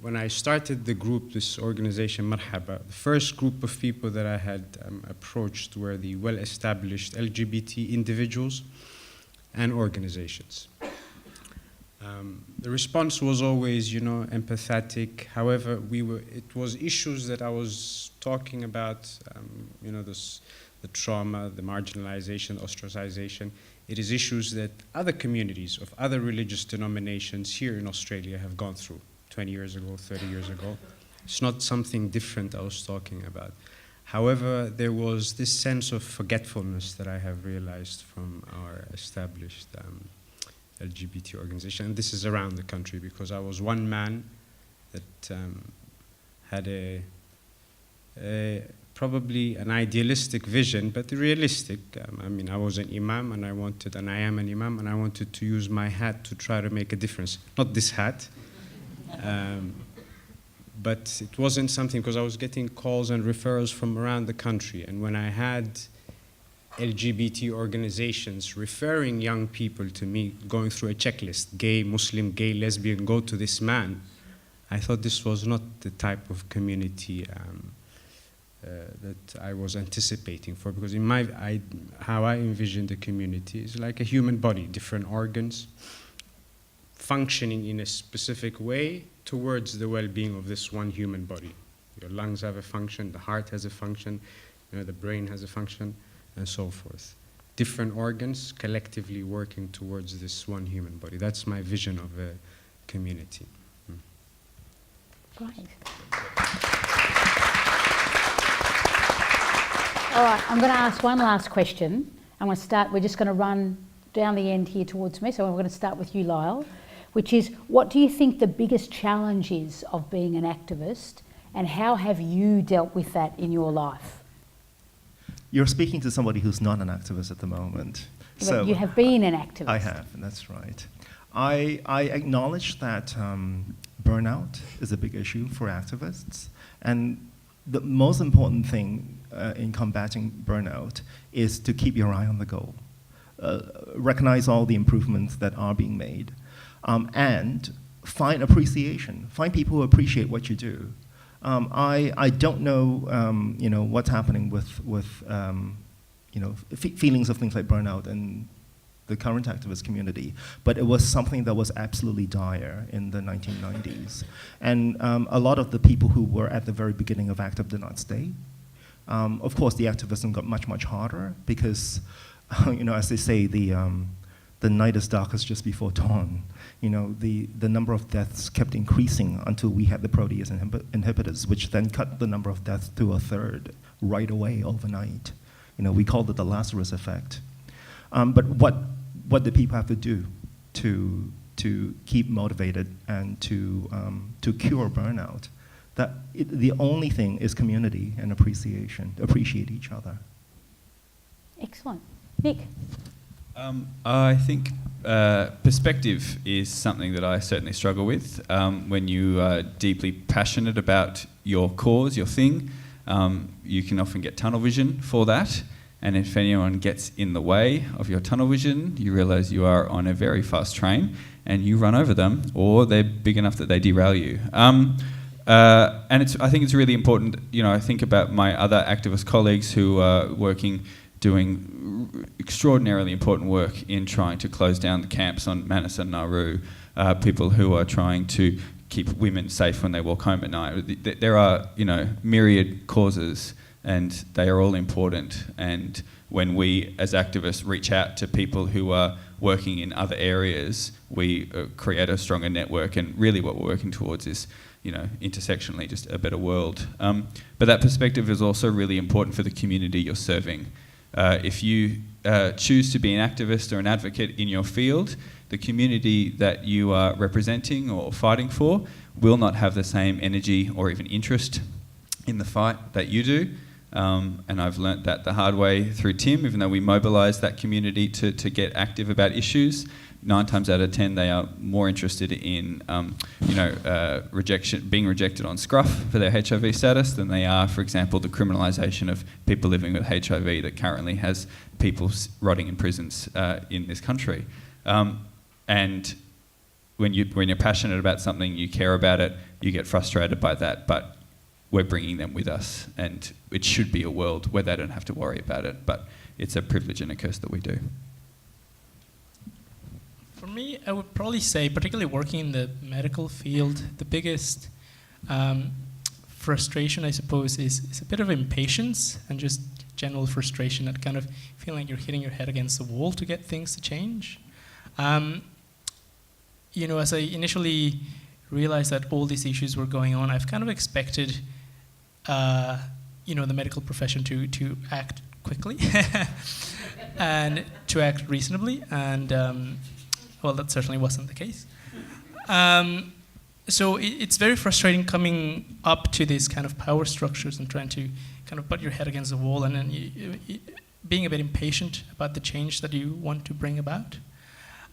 when I started the group, this organization, Marhaba, the first group of people that I had approached were the well-established LGBT individuals and organizations. The response was always, empathetic. However, it was issues that I was talking about, the trauma, the marginalization, ostracization. It is issues that other communities of other religious denominations here in Australia have gone through 20 years ago, 30 years ago. It's not something different I was talking about. However, there was this sense of forgetfulness that I have realized from our established LGBT organization, and this is around the country, because I was one man that had probably an idealistic vision, but realistic. I was an Imam, and I am an Imam, and I wanted to use my hat to try to make a difference. Not this hat, but it wasn't something, because I was getting calls and referrals from around the country, and when I had LGBT organizations referring young people to me, going through a checklist, gay, Muslim, gay, lesbian, go to this man, I thought this was not the type of community that I was anticipating for, because in how I envision the community is like a human body, different organs, functioning in a specific way towards the well-being of this one human body. Your lungs have a function, the heart has a function, the brain has a function, and so forth. Different organs collectively working towards this one human body. That's my vision of a community. Great. All right, I'm going to ask one last question. I'm going to start, we're just going to run down the end here towards me, so I'm going to start with you, Lyle, which is, what do you think the biggest challenge is of being an activist, and how have you dealt with that in your life? You're speaking to somebody who's not an activist at the moment. But you have been an activist. I have, that's right. I acknowledge that burnout is a big issue for activists, and the most important thing in combating burnout is to keep your eye on the goal. Recognize all the improvements that are being made, and find appreciation. Find people who appreciate what you do. I don't know, what's happening with feelings of things like burnout and the current activist community, but it was something that was absolutely dire in the 1990s. And a lot of the people who were at the very beginning of ACTIV did not stay. Of course, the activism got much, much harder because, as they say, the night is darkest just before dawn. The number of deaths kept increasing until we had the protease inhibitors, which then cut the number of deaths to a third right away overnight. We called it the Lazarus effect. But what do people have to do to keep motivated and to cure burnout? The only thing is community and appreciation. Appreciate each other. Excellent. Nic? I think perspective is something that I certainly struggle with. When you are deeply passionate about your cause, your thing, you can often get tunnel vision for that. And if anyone gets in the way of your tunnel vision, you realise you are on a very fast train and you run over them, or they're big enough that they derail you. And I think it's really important, I think about my other activist colleagues who are doing extraordinarily important work in trying to close down the camps on Manus and Nauru, people who are trying to keep women safe when they walk home at night. There are, myriad causes, and they are all important. And when we as activists reach out to people who are working in other areas, we create a stronger network, and really what we're working towards is intersectionally just a better world. But that perspective is also really important for the community you're serving. If you choose to be an activist or an advocate in your field, the community that you are representing or fighting for will not have the same energy or even interest in the fight that you do. And I've learnt that the hard way through Tim. Even though we mobilise that community to get active about issues, 9 times out of 10 they are more interested in being rejected on scruff for their HIV status than they are, for example, the criminalisation of people living with HIV that currently has people rotting in prisons in this country. And when you're passionate about something, you care about it, you get frustrated by that, but we're bringing them with us, and it should be a world where they don't have to worry about it, but it's a privilege and a curse that we do. For me, I would probably say, particularly working in the medical field, the biggest frustration, I suppose, is a bit of impatience and just general frustration at kind of feeling like you're hitting your head against the wall to get things to change. As I initially realized that all these issues were going on, I've kind of expected the medical profession to act quickly and to act reasonably, and that certainly wasn't the case. So it's very frustrating coming up to these kind of power structures and trying to kind of butt your head against the wall, and then being a bit impatient about the change that you want to bring about.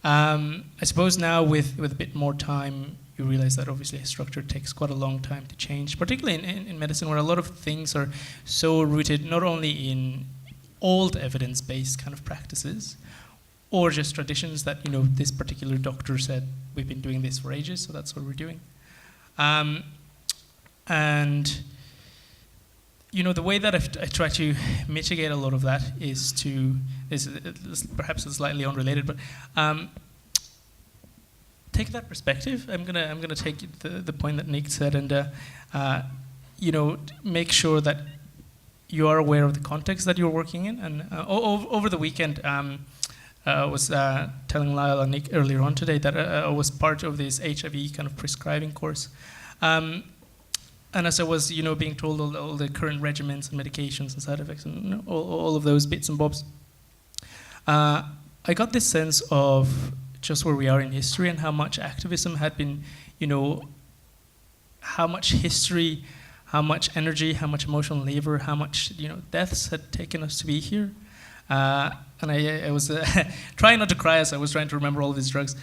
I suppose now with a bit more time, you realize that obviously a structure takes quite a long time to change, particularly in medicine, where a lot of things are so rooted not only in old evidence-based kind of practices, or just traditions that, this particular doctor said, we've been doing this for ages, so that's what we're doing. And the way that I try to mitigate a lot of that is perhaps it's slightly unrelated, but take that perspective. I'm gonna take the point that Nic said, and make sure that you are aware of the context that you're working in. And over the weekend, I was telling Lyle and Nic earlier on today that I was part of this HIV kind of prescribing course. And as I was, being told all the current regimens and medications and side effects and all of those bits and bobs, I got this sense of just where we are in history and how much activism had been, how much history, how much energy, how much emotional labor, how much deaths had taken us to be here. And I was trying not to cry as I was trying to remember all of these drugs,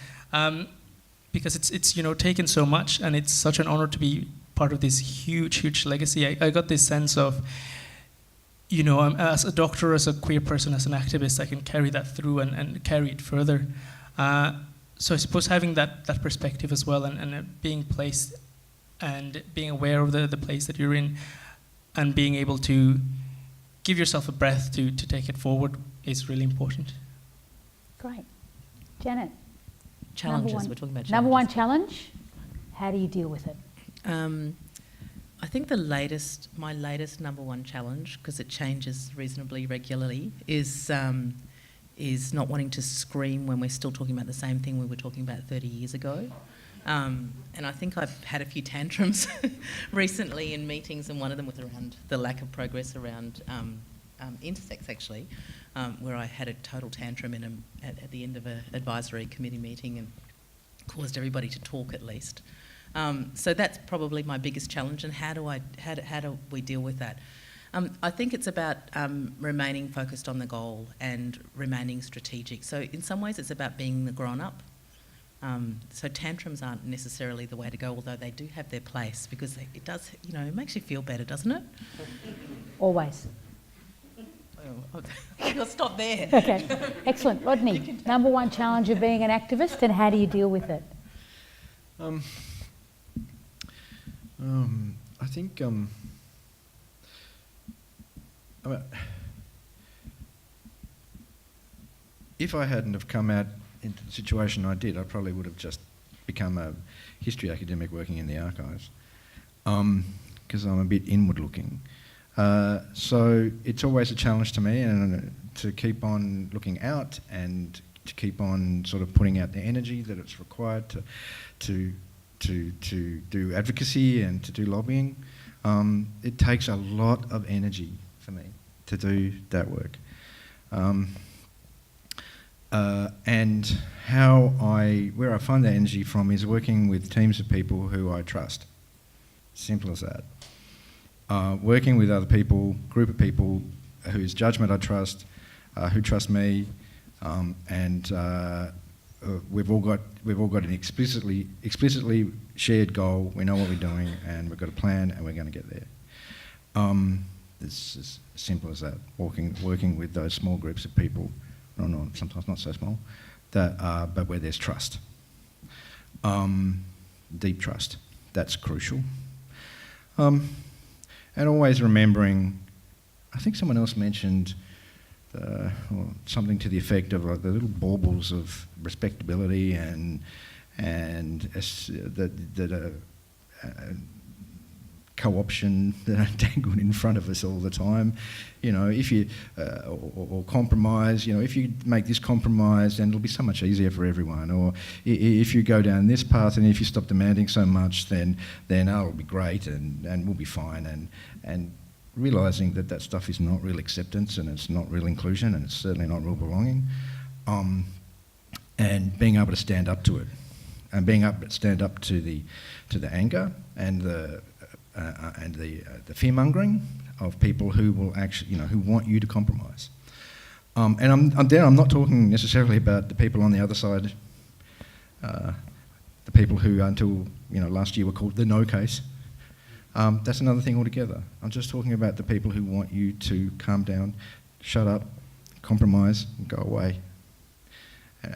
because it's taken so much, and it's such an honor to be part of this huge legacy. I got this sense of, as a doctor, as a queer person, as an activist, I can carry that through and carry it further. So I suppose having that perspective as well, and being placed and being aware of the place that you're in, and being able to give yourself a breath to take it forward is really important. Great. Janet? Challenges, we're talking about challenges. Number one challenge, how do you deal with it? I think my latest number one challenge, because it changes reasonably regularly, is not wanting to scream when we're still talking about the same thing we were talking about 30 years ago. And I think I've had a few tantrums recently in meetings, and one of them was around the lack of progress around Intersex, actually, where I had a total tantrum at the end of an advisory committee meeting and caused everybody to talk at least. So that's probably my biggest challenge, and how do we deal with that? I think it's about remaining focused on the goal and remaining strategic. So in some ways it's about being the grown-up. So tantrums aren't necessarily the way to go, although they do have their place, because it does, it makes you feel better, doesn't it? Always. I'll stop there. Okay, excellent. Rodney, number one challenge of being an activist, and how do you deal with it? I think if I hadn't have come out into the situation I did, I probably would have just become a history academic working in the archives, because I'm a bit inward looking. So it's always a challenge to me, and to keep on looking out and to keep on sort of putting out the energy that it's required to do advocacy and to do lobbying. It takes a lot of energy for me to do that work. And where I find that energy from is working with teams of people who I trust. Simple as that. Working with other people, group of people whose judgment I trust, who trust me, and we've all got an explicitly shared goal. We know what we're doing, and we've got a plan, and we're going to get there. It's as simple as that. Working with those small groups of people, sometimes not so small, but where there's trust, deep trust. That's crucial. And always remembering, I think someone else mentioned something to the effect of the little baubles of respectability and that co-option that are dangled in front of us all the time. If you or compromise. If you make this compromise, then it'll be so much easier for everyone. Or if you go down this path, and if you stop demanding so much, then it'll be great and we'll be fine. And realising that stuff is not real acceptance, and it's not real inclusion, and it's certainly not real belonging. And being able to stand up to it, and being able to stand up to the anger and the fear-mongering of people who will actually, who want you to compromise. And I'm not talking necessarily about the people on the other side, the people who until last year were called the no case. That's another thing altogether. I'm just talking about the people who want you to calm down, shut up, compromise, and go away.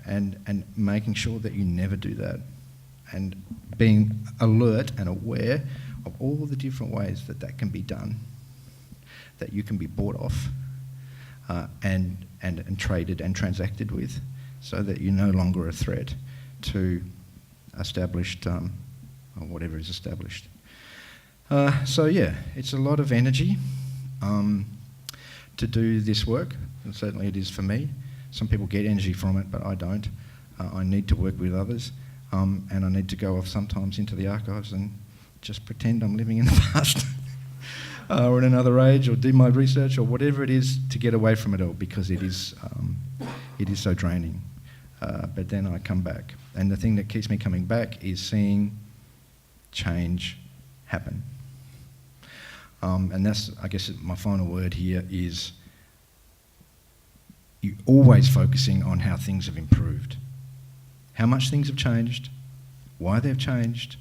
And making sure that you never do that. And being alert and aware of all the different ways that can be done, that you can be bought off and traded and transacted with, so that you're no longer a threat to established, or whatever is established. So yeah, it's a lot of energy to do this work, and certainly it is for me. Some people get energy from it, but I don't. I need to work with others, and I need to go off sometimes into the archives and just pretend I'm living in the past or in another age, or do my research or whatever it is to get away from it all, because it is it is so draining. But then I come back. And the thing that keeps me coming back is seeing change happen. And that's, I guess, my final word here is you're always focusing on how things have improved. How much things have changed, why they've changed,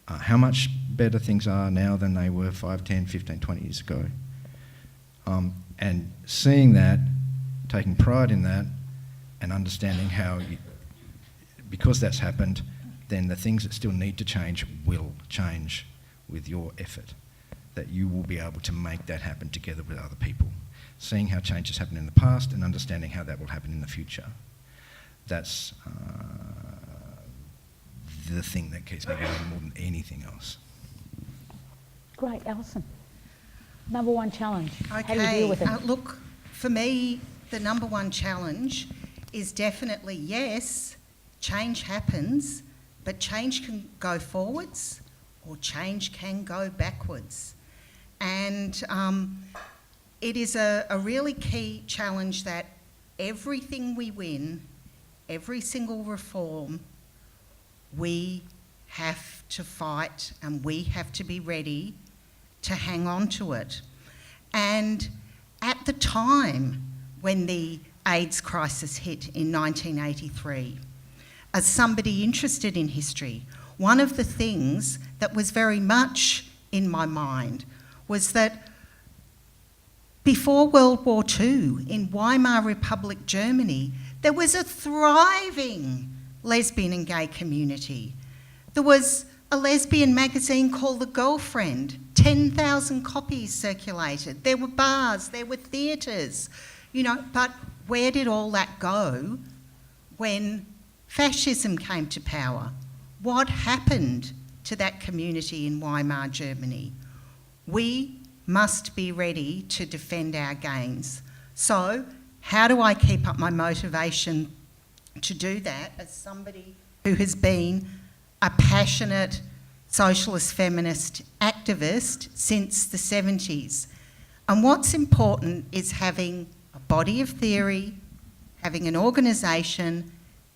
how much better things are now than they were 5, 10, 15, 20 years ago. And seeing that, taking pride in that, and understanding how, because that's happened, then the things that still need to change will change with your effort. That you will be able to make that happen together with other people. Seeing how change has happened in the past and understanding how that will happen in the future. That's the thing that keeps me going more than anything else. Great, Alison. Number one challenge. Okay. How do you deal with it? Look, for me, the number one challenge is definitely, yes, change happens, but change can go forwards or change can go backwards. And it is a really key challenge that everything we win, every single reform, we have to fight and we have to be ready to hang on to it. And at the time when the AIDS crisis hit in 1983, as somebody interested in history, one of the things that was very much in my mind was that before World War II, in Weimar Republic, Germany, there was a thriving lesbian and gay community. There was a lesbian magazine called The Girlfriend, 10,000 copies circulated. There were bars, there were theatres, you know, but where did all that go when fascism came to power? What happened to that community in Weimar, Germany? We must be ready to defend our gains. So, how do I keep up my motivation to do that as somebody who has been a passionate socialist feminist activist since the 70s? And what's important is having a body of theory, having an organisation,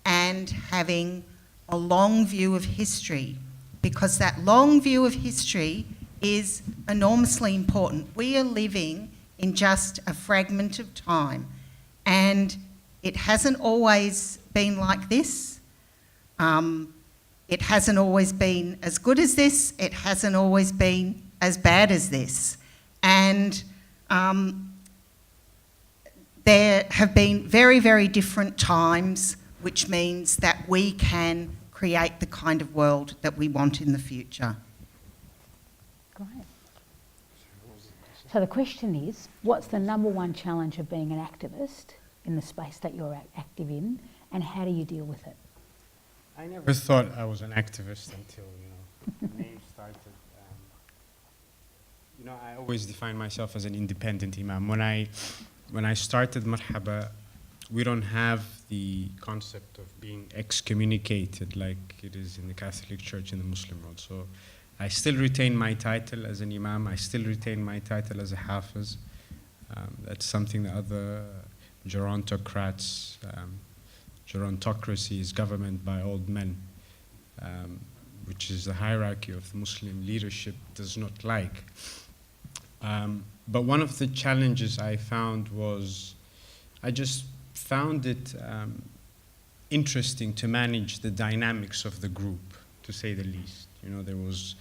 and having a long view of history, because that long view of history is enormously important. We are living in just a fragment of time, and it hasn't always been like this. It hasn't always been as good as this. It hasn't always been as bad as this. And there have been very, very different times, which means that we can create the kind of world that we want in the future. Great. So the question is, what's the number one challenge of being an activist in the space that you're active in, and how do you deal with it? I never thought I was an activist until, the name started. I always define myself as an independent Imam. When I started Marhaba, we don't have the concept of being excommunicated like it is in the Catholic Church in the Muslim world. So I still retain my title as an Imam. I still retain my title as a Hafiz. That's something that other gerontocrats, gerontocracy is government by old men, which is the hierarchy of Muslim leadership, does not like. But one of the challenges I found was, I just found it interesting to manage the dynamics of the group, to say the least. There was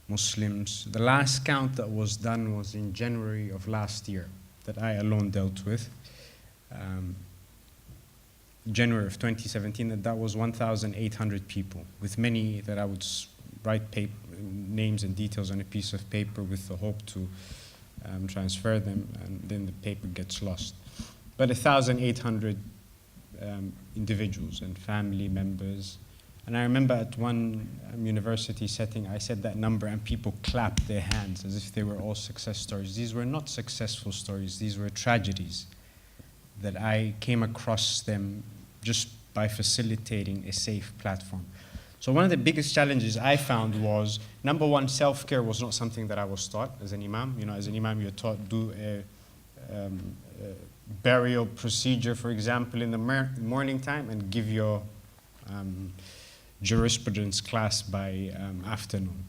Muslims. The last count that was done was in January of last year, that I alone dealt with. January of 2017, that was 1,800 people, with many that I would write names and details on a piece of paper with the hope to transfer them, and then the paper gets lost. But 1,800 individuals and family members. And I remember at one university setting, I said that number and people clapped their hands as if they were all success stories. These were not successful stories, these were tragedies that I came across them just by facilitating a safe platform. So one of the biggest challenges I found was, number one, self-care was not something that I was taught as an Imam. As an Imam, you're taught burial procedure, for example, in the morning time and give your jurisprudence class by afternoon.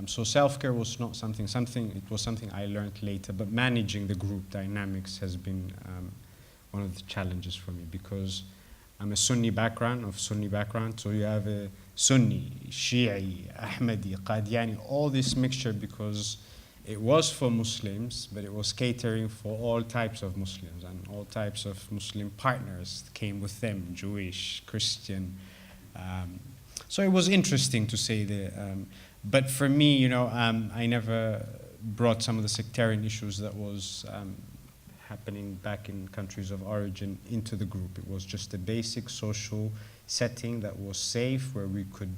So self-care was not something, it was something I learned later, but managing the group dynamics has been one of the challenges for me, because I'm a Sunni background, so you have a Sunni, Shi'i, Ahmadi, Qadiani, all this mixture, because it was for Muslims, but it was catering for all types of Muslims, and all types of Muslim partners came with them, Jewish, Christian. So it was interesting to say that, but for me, you know, I never brought some of the sectarian issues that was happening back in countries of origin into the group. It was just a basic social setting that was safe, where we could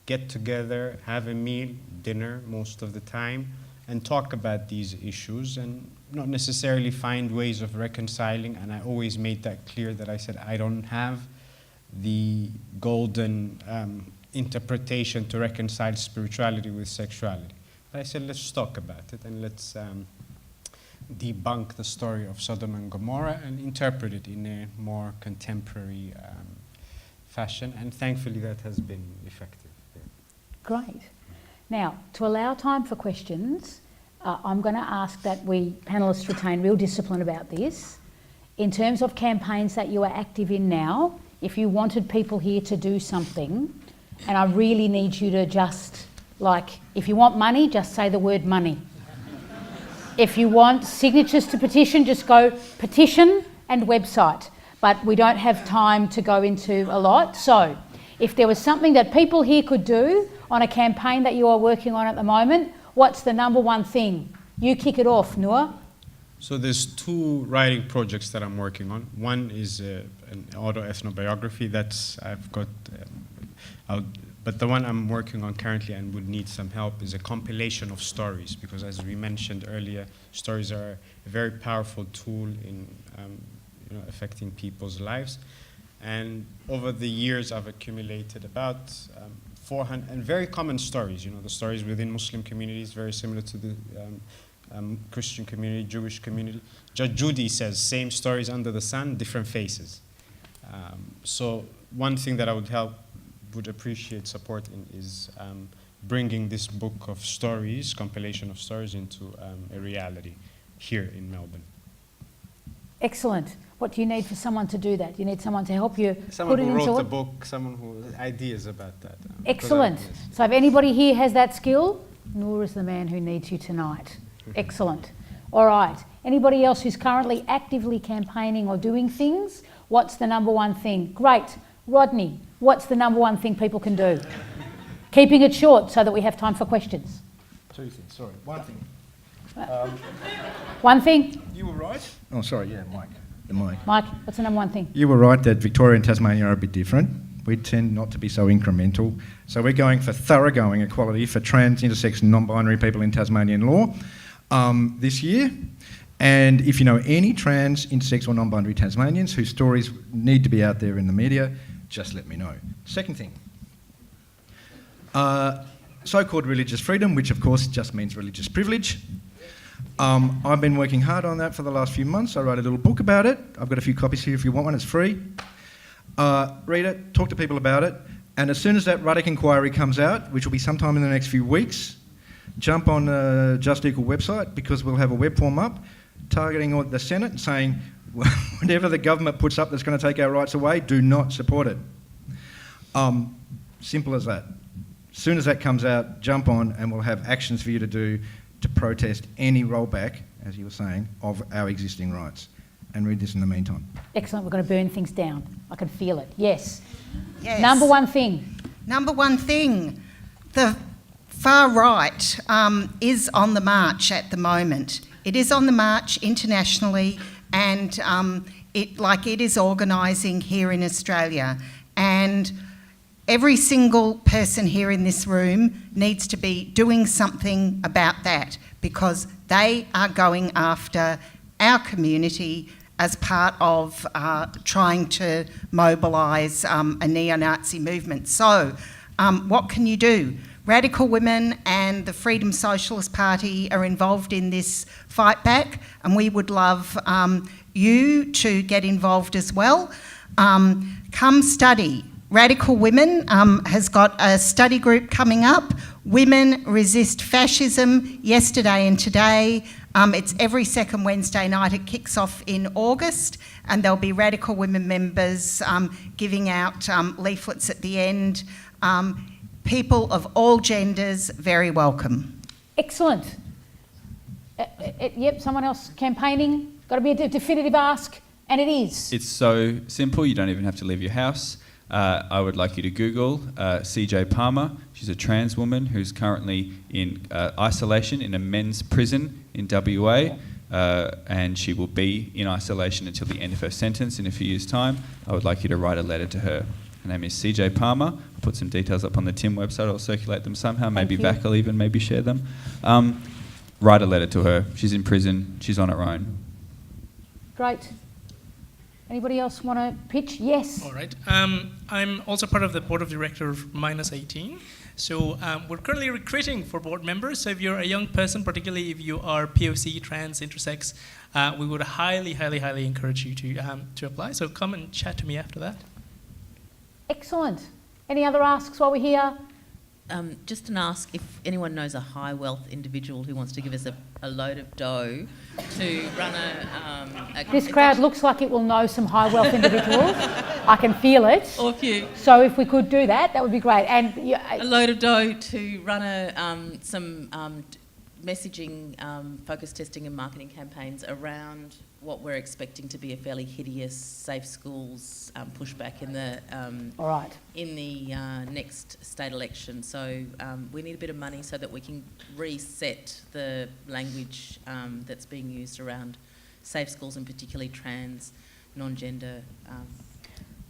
get together, have a meal, dinner most of the time, and talk about these issues, and not necessarily find ways of reconciling. And I always made that clear, that I said I don't have the golden interpretation to reconcile spirituality with sexuality. But I said, let's talk about it, and let's debunk the story of Sodom and Gomorrah and interpret it in a more contemporary fashion, and thankfully that has been effective. Yeah. Great. Now, to allow time for questions, I'm going to ask that we panellists retain real discipline about this. In terms of campaigns that you are active in now, if you wanted people here to do something, and I really need you to just, like, if you want money, just say the word money. If you want signatures to petition, just go petition and website. But we don't have time to go into a lot. So if there was something that people here could do on a campaign that you are working on at the moment, what's the number one thing? You kick it off, Noor. So there's two writing projects that I'm working on. One is an autoethnobiography that's I've got, but the one I'm working on currently and would need some help is a compilation of stories, because as we mentioned earlier, stories are a very powerful tool in affecting people's lives. And over the years, I've accumulated about 400, and very common stories, the stories within Muslim communities, very similar to the Christian community, Jewish community. Judge Judy says, same stories under the sun, different faces. So one thing that I would appreciate support in is bringing this book of stories, compilation of stories, into a reality here in Melbourne. Excellent. What do you need for someone to do that? You need someone to help you someone put it who into wrote it? the book, someone who has ideas about that. Excellent. So if anybody here has that skill, Noor is the man who needs you tonight. Excellent. All right. Anybody else who's currently actively campaigning or doing things? What's the number one thing? Great. Rodney, what's the number one thing people can do? Keeping it short so that we have time for questions. Two things, sorry. One thing. One thing? You were right. Oh, sorry, yeah, Mike. The mic. Mike, what's the number one thing? You were right that Victoria and Tasmania are a bit different. We tend not to be so incremental. So we're going for thoroughgoing equality for trans, intersex and non-binary people in Tasmanian law this year. And if you know any trans, intersex or non-binary Tasmanians whose stories need to be out there in the media, just let me know. Second thing, so-called religious freedom, which of course just means religious privilege. I've been working hard on that for the last few months. I wrote a little book about it. I've got a few copies here if you want one, it's free. Read it, talk to people about it, and as soon as that Ruddock inquiry comes out, which will be sometime in the next few weeks, jump on the Just Equal website, because we'll have a web form up targeting the Senate, saying whatever the government puts up that's going to take our rights away, do not support it. Simple as that. As soon as that comes out, jump on, and we'll have actions for you to do to protest any rollback, as you were saying, of our existing rights. And read this in the meantime. Excellent. We're going to burn things down. I can feel it. Yes. Yes. Number one thing. Number one thing. The far right is on the march at the moment. It is on the march internationally, and it is organising here in Australia. And every single person here in this room needs to be doing something about that, because they are going after our community as part of trying to mobilise a neo-Nazi movement. So what can you do? Radical Women and the Freedom Socialist Party are involved in this fight back, and we would love you to get involved as well. Come study. Radical Women has got a study group coming up, Women Resist Fascism, yesterday and today. It's every second Wednesday night. It kicks off in August, and there'll be Radical Women members giving out leaflets at the end. People of all genders, very welcome. Excellent. Yep, someone else campaigning. Got to be a definitive ask, and it is. It's so simple, you don't even have to leave your house. I would like you to Google CJ Palmer. She's a trans woman who's currently in isolation in a men's prison in WA, and she will be in isolation until the end of her sentence in a few years' time. I would like you to write a letter to her. Her name is CJ Palmer. I'll put some details up on the Tim website. I'll circulate them somehow. Maybe Vac will even maybe share them. Write a letter to her. She's in prison. She's on her own. Great. Anybody else want to pitch? Yes. All right. I'm also part of the board of directors of Minus 18. So we're currently recruiting for board members. So if you're a young person, particularly if you are POC, trans, intersex, we would highly, highly, highly encourage you to apply. So come and chat to me after that. Excellent. Any other asks while we're here? Just an ask if anyone knows a high wealth individual who wants to give us a load of dough to run a This crowd looks like it will know some high wealth individuals. I can feel it. Or a few. So if we could do that, that would be great. And a load of dough to run some messaging, focus testing and marketing campaigns around what we're expecting to be a fairly hideous safe schools pushback in the all right. in the next state election. So we need a bit of money so that we can reset the language that's being used around safe schools, and particularly trans, non-gender,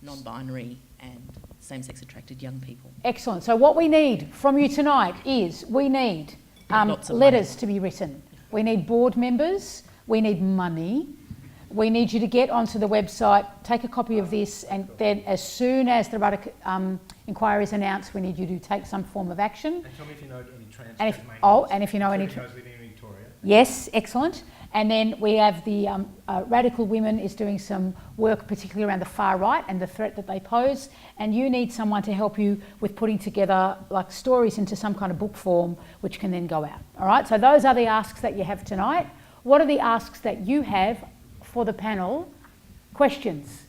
non-binary and same-sex attracted young people. Excellent. So what we need from you tonight is we need letters to be written. We need board members. We need money. We need you to get onto the website, take a copy of this, and then as soon as the Ruddock inquiry is announced, we need you to take some form of action. And tell me if you know any trans. And if you know any. Victoria. Yes, excellent. And then we have the Radical Women is doing some work, particularly around the far right and the threat that they pose. And you need someone to help you with putting together like stories into some kind of book form, which can then go out. All right. So those are the asks that you have tonight. What are the asks that you have for the panel? Questions.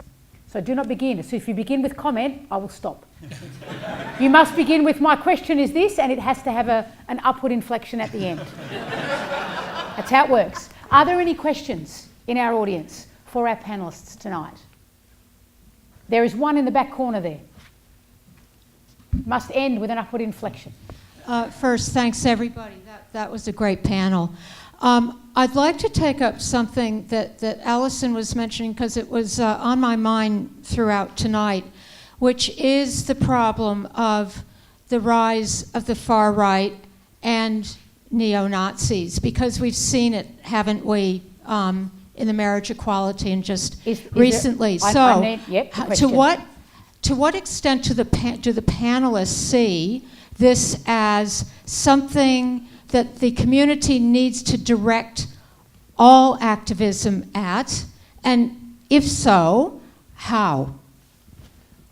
So do not begin. So if you begin with comment, I will stop. You must begin with my question is this, and it has to have an upward inflection at the end. That's how it works. Are there any questions in our audience for our panellists tonight? There is one in the back corner there. Must end with an upward inflection. First, thanks everybody. That was a great panel. I'd like to take up something that Alison was mentioning because it was on my mind throughout tonight, which is the problem of the rise of the far right and neo-Nazis, because we've seen it, haven't we, in the marriage equality and just recently. To what extent do the panelists see this as something that the community needs to direct all activism at, and if so, how?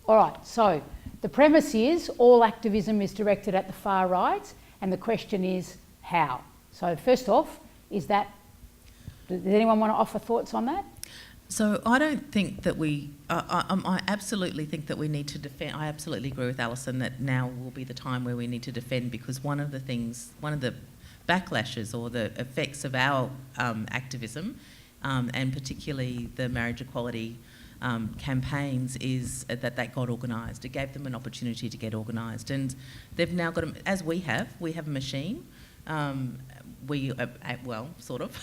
All right, so the premise is all activism is directed at the far right, and the question is how? So first off, does anyone want to offer thoughts on that? So I don't think that I absolutely think that we need to defend. I absolutely agree with Alison that now will be the time where we need to defend, because one of the backlashes or the effects of our activism, and particularly the marriage equality campaigns, is that got organised. It gave them an opportunity to get organised, and they've now got, as we have a machine. Well, sort of,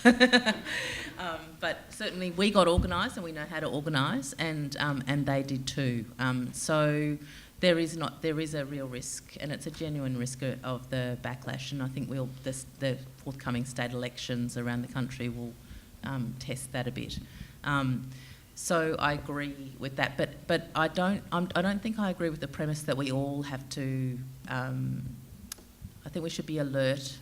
but certainly we got organised and we know how to organise, and they did too. So there is a real risk, and it's a genuine risk of the backlash. And I think the forthcoming state elections around the country will test that a bit. So I agree with that, but I don't think I agree with the premise that we all have to. I think we should be alert.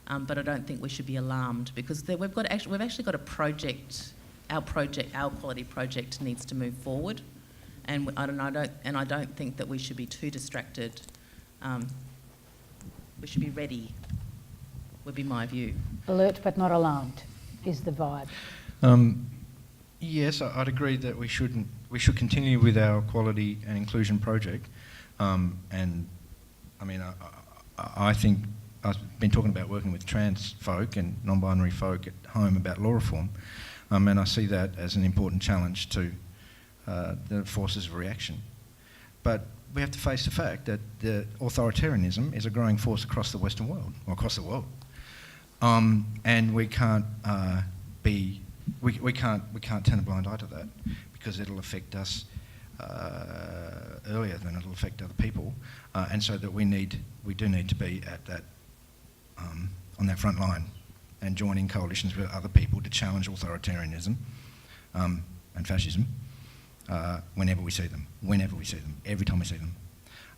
But I don't think we should be alarmed, because we've actually got a project our quality project needs to move forward, and I don't think that we should be too distracted. We should be ready, would be my view. Alert but not alarmed is the vibe. Yes, I'd agree that we should continue with our quality and inclusion project. And I mean, I think I've been talking about working with trans folk and non-binary folk at home about law reform, and I see that as an important challenge to the forces of reaction. But we have to face the fact that the authoritarianism is a growing force across the Western world, or across the world, and we can't we can't turn a blind eye to that, because it'll affect us earlier than it'll affect other people, and so that we do need to be at that on that front line and joining coalitions with other people to challenge authoritarianism and fascism whenever we see them, every time we see them.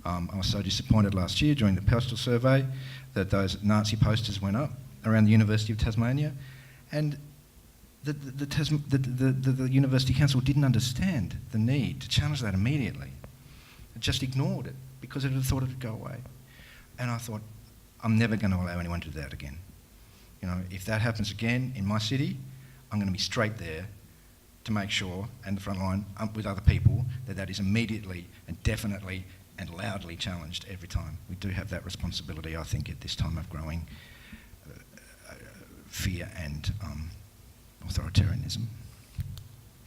I was so disappointed last year during the postal survey that those Nazi posters went up around the University of Tasmania, and the University Council didn't understand the need to challenge that immediately. It just ignored it because it had thought it would go away. And I thought, I'm never going to allow anyone to do that again. You know, if that happens again in my city, I'm going to be straight there to make sure, and the front line with other people, that is immediately and definitely and loudly challenged every time. We do have that responsibility, I think, at this time of growing fear and authoritarianism.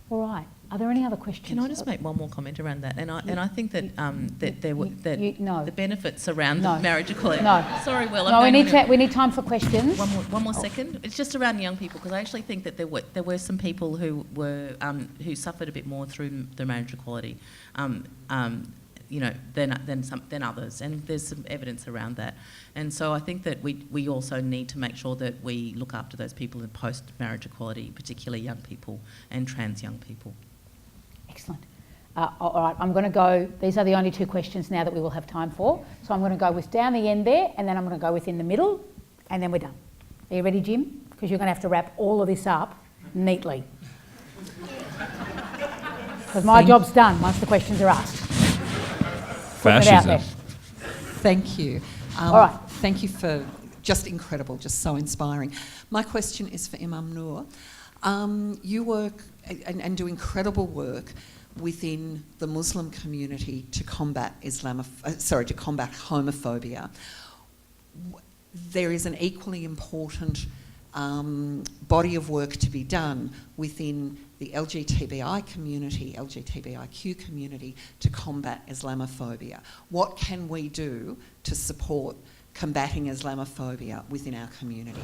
All right. Are there any other questions? Can I just make one more comment around that? And I think that the benefits around the marriage equality. No. Sorry, Will. No, we need time for questions. One more second. It's just around young people, because I actually think that there were some people who were who suffered a bit more through the marriage equality, than others, and there's some evidence around that. And so I think that we also need to make sure that we look after those people in post-marriage equality, particularly young people and trans young people. Excellent. All right, I'm going to go, these are the only two questions now that we will have time for. So I'm going to go with down the end there, and then I'm going to go with in the middle, and then we're done. Are you ready, Jim? Because you're going to have to wrap all of this up neatly. Because my job's done once the questions are asked. Fascism. Thank you. All right. Thank you for just incredible, just so inspiring. My question is for Imam Noor. You work and do incredible work within the Muslim community to combat homophobia. There is an equally important body of work to be done within the LGBTI community, LGBTIQ community, to combat Islamophobia. What can we do to support combating Islamophobia within our community?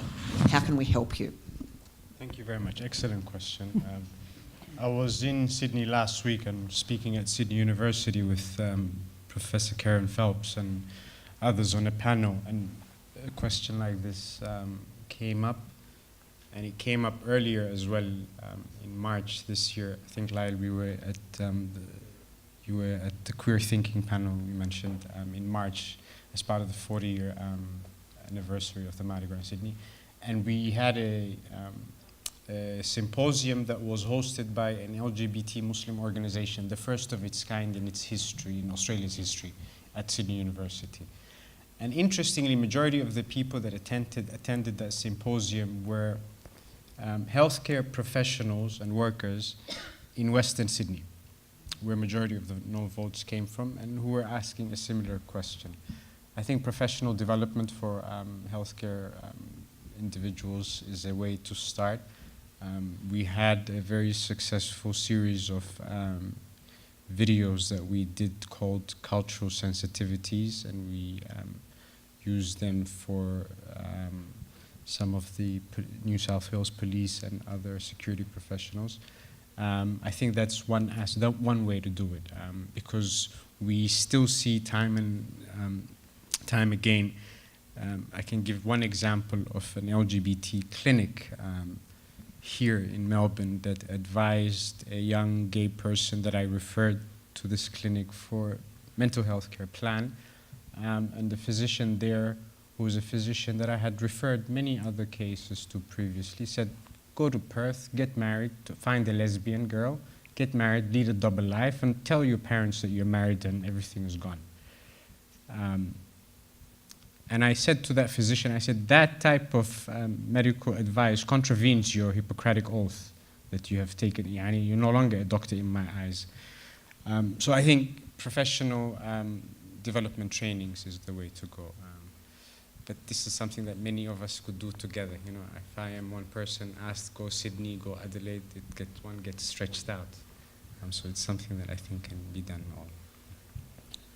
How can we help you? Thank you very much. Excellent question. I was in Sydney last week and speaking at Sydney University with Professor Karen Phelps and others on a panel, and a question like this came up, and it came up earlier as well in March this year. I think, Lyle, you were at the queer thinking panel you mentioned in March as part of the 40-year anniversary of the Mardi Gras in Sydney, and we had a symposium that was hosted by an LGBT Muslim organization, the first of its kind in its history, in Australia's history, at Sydney University. And interestingly, majority of the people that attended that symposium were healthcare professionals and workers in Western Sydney, where majority of the no votes came from, and who were asking a similar question. I think professional development for healthcare individuals is a way to start. We had a very successful series of videos that we did called Cultural Sensitivities, and we used them for some of the New South Wales police and other security professionals. I think that's one way to do it, because we still see time and time again. I can give one example of an LGBT clinic here in Melbourne that advised a young gay person that I referred to this clinic for mental health care plan, and the physician there, who was a physician that I had referred many other cases to previously, said, go to Perth, get married, to find a lesbian girl, get married, lead a double life, and tell your parents that you're married and everything is gone. And I said to that physician, I said, that type of medical advice contravenes your Hippocratic oath that you have taken. You're no longer a doctor in my eyes. So I think professional development trainings is the way to go. But this is something that many of us could do together. You know, if I am one person asked, go Sydney, go Adelaide, one gets stretched out. So it's something that I think can be done all.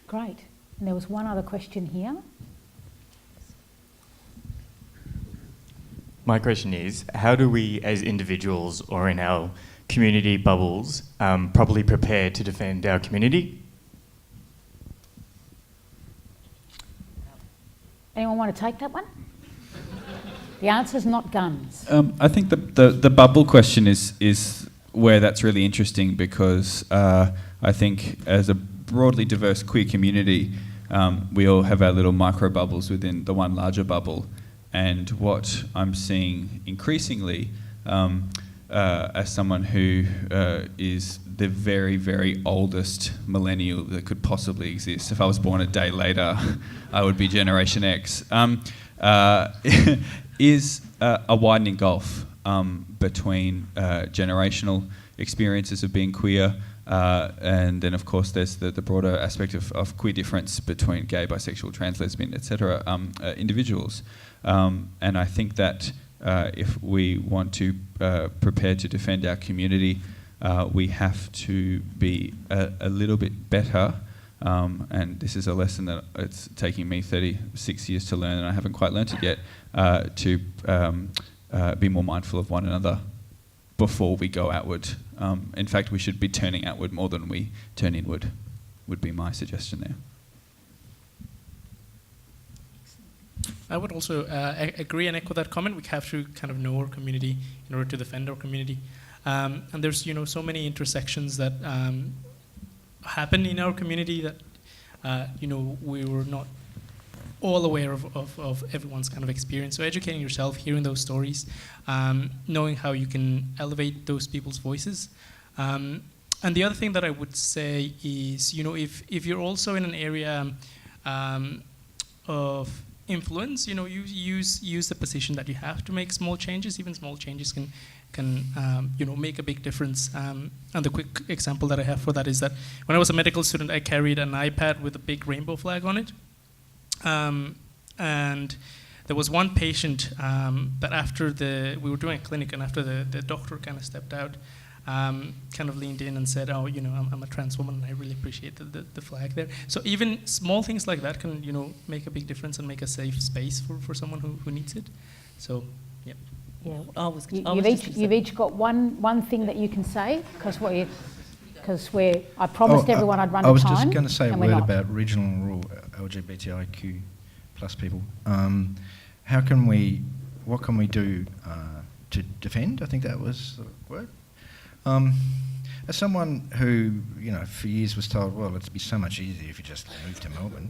Great. And there was one other question here. My question is, how do we as individuals or in our community bubbles properly prepare to defend our community? Anyone want to take that one? The answer's not guns. I think the bubble question is where that's really interesting, because I think as a broadly diverse queer community, we all have our little micro bubbles within the one larger bubble. And what I'm seeing increasingly, as someone who is the very, very oldest millennial that could possibly exist, if I was born a day later, I would be Generation X, is a widening gulf between generational experiences of being queer, and then of course there's the broader aspect of queer difference between gay, bisexual, trans, lesbian, etc. Individuals. And I think that if we want to prepare to defend our community, we have to be a little bit better, and this is a lesson that it's taking me 36 years to learn, and I haven't quite learnt it yet, to be more mindful of one another before we go outward. In fact, we should be turning outward more than we turn inward, would be my suggestion there. I would also agree and echo that comment. We have to kind of know our community in order to defend our community. And there's, so many intersections that happen in our community that, we were not all aware of everyone's kind of experience. So educating yourself, hearing those stories, knowing how you can elevate those people's voices. And the other thing that I would say is, if you're also in an area of influence, you use the position that you have to make small changes. Even small changes can make a big difference. And the quick example that I have for that is that when I was a medical student, I carried an iPad with a big rainbow flag on it. And there was one patient that after we were doing a clinic, and after the doctor kind of stepped out, kind of leaned in and said, I'm a trans woman and I really appreciate the flag there. So even small things like that can, make a big difference and make a safe space for someone who needs it. So, yeah. Yeah, you've each got one thing that you can say, because I promised everyone I'd run I was time, just going to say a and word about regional and rural LGBTIQ plus people. What can we do to defend? I think that was the word. As someone who, for years was told, well, it'd be so much easier if you just move to Melbourne,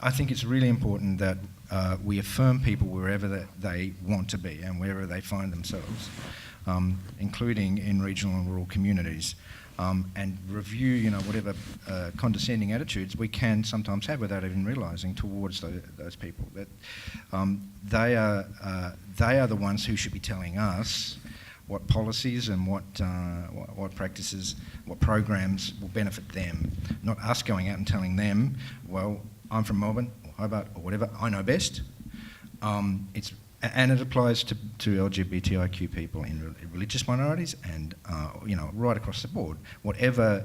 I think it's really important that we affirm people wherever they want to be and wherever they find themselves, including in regional and rural communities, and review, whatever condescending attitudes we can sometimes have without even realising towards those people. That they are the ones who should be telling us what policies and what practices, what programs will benefit them, not us going out and telling them, well, I'm from Melbourne or Hobart or whatever, I know best. And it applies to LGBTIQ people in religious minorities and right across the board, whatever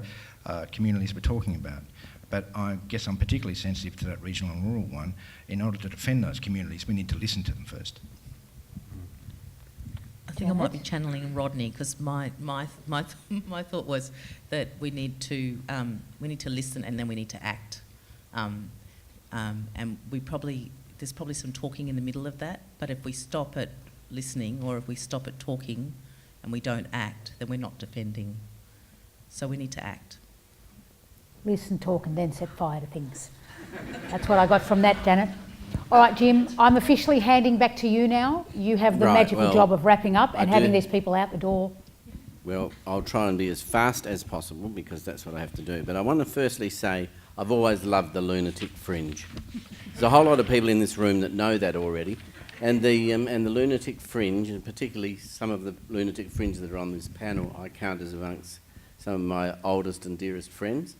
communities we're talking about. But I guess I'm particularly sensitive to that regional and rural one. In order to defend those communities, we need to listen to them first. I think I might be channeling Rodney, because my thought was that we need to listen and then we need to act, and there's probably some talking in the middle of that. But if we stop at listening, or if we stop at talking, and we don't act, then we're not defending. So we need to act. Listen, talk, and then set fire to things. That's what I got from that, Janet. All right, Jim, I'm officially handing back to you now. You have the magical job of wrapping up and having these people out the door. Well, I'll try and be as fast as possible because that's what I have to do. But I want to firstly say I've always loved the lunatic fringe. There's a whole lot of people in this room that know that already. And the lunatic fringe, and particularly some of the lunatic fringe that are on this panel, I count as amongst some of my oldest and dearest friends.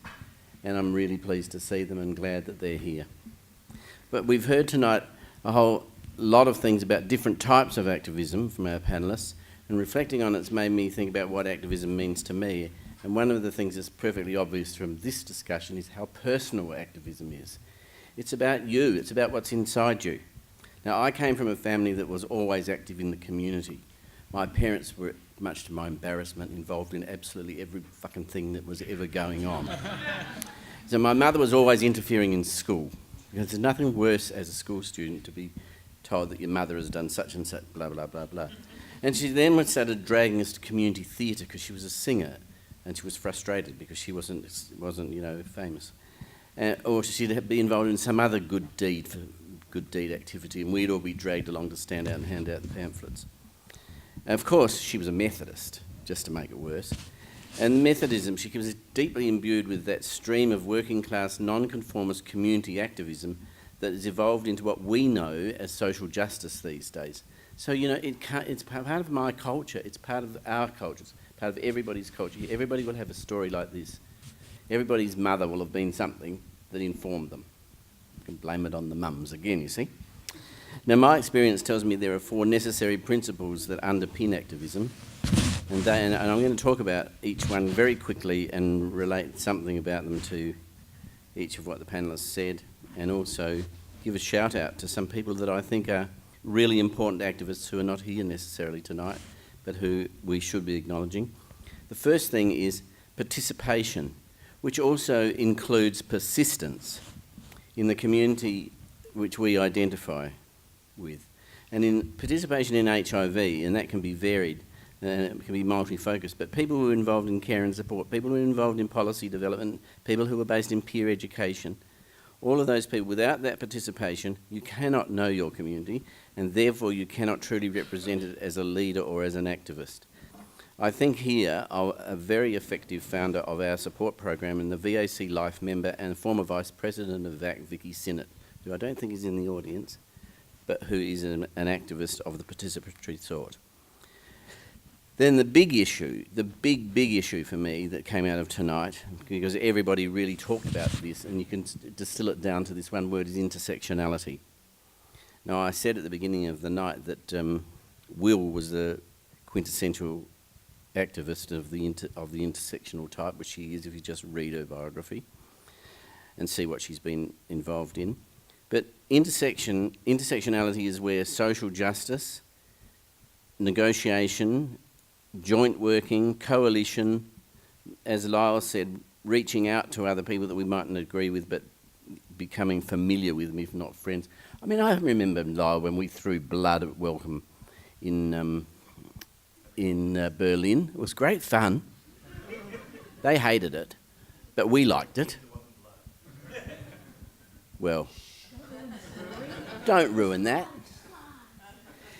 And I'm really pleased to see them and glad that they're here. But we've heard tonight a whole lot of things about different types of activism from our panellists, and reflecting on it's made me think about what activism means to me. And one of the things that's perfectly obvious from this discussion is how personal activism is. It's about you, it's about what's inside you. Now, I came from a family that was always active in the community. My parents were, much to my embarrassment, involved in absolutely every fucking thing that was ever going on. So my mother was always interfering in school. Because there's nothing worse as a school student to be told that your mother has done such and such, blah, blah, blah, blah. And she then started dragging us to community theatre because she was a singer and she was frustrated because she wasn't famous. Or she'd be involved in some other good deed activity, and we'd all be dragged along to stand out and hand out the pamphlets. And of course, she was a Methodist, just to make it worse. And Methodism, she was deeply imbued with that stream of working class, non-conformist community activism that has evolved into what we know as social justice these days. So, it's part of my culture, it's part of our culture, it's part of everybody's culture. Everybody will have a story like this. Everybody's mother will have been something that informed them. You can blame it on the mums again, you see. Now, my experience tells me there are 4 necessary principles that underpin activism. And I'm going to talk about each one very quickly and relate something about them to each of what the panellists said, and also give a shout out to some people that I think are really important activists who are not here necessarily tonight, but who we should be acknowledging. The first thing is participation, which also includes persistence in the community which we identify with. And in participation in HIV, and that can be varied, and it can be multi-focused, but people who are involved in care and support, people who are involved in policy development, people who are based in peer education, all of those people, without that participation, you cannot know your community, and therefore you cannot truly represent it as a leader or as an activist. I think here, a very effective founder of our support program and the VAC Life member and former Vice President of VAC, Vicky Sinnott, who I don't think is in the audience, but who is an activist of the participatory sort. Then the big issue, the big issue for me that came out of tonight, because everybody really talked about this, and you can distill it down to this one word, is intersectionality. Now, I said at the beginning of the night that Will was the quintessential activist of the intersectional type, which she is if you just read her biography and see what she's been involved in. But intersectionality is where social justice, negotiation, joint working, coalition, as Lyle said, reaching out to other people that we mightn't agree with, but becoming familiar with them, if not friends. I mean, I remember, Lyle, when we threw blood at Welcome in Berlin. It was great fun. They hated it, but we liked it. Well, don't ruin that.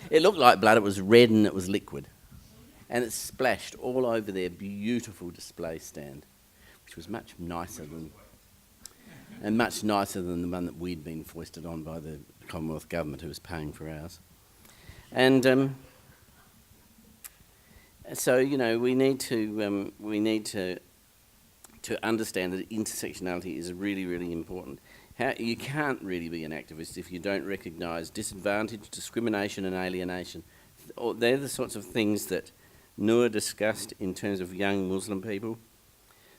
It looked like blood. It was red and it was liquid. And it splashed all over their beautiful display stand, which was much nicer than the one that we'd been foisted on by the Commonwealth Government, who was paying for ours. And so, we need to understand that intersectionality is really, really important. You can't really be an activist if you don't recognise disadvantage, discrimination and alienation. They're the sorts of things that Noor discussed in terms of young Muslim people,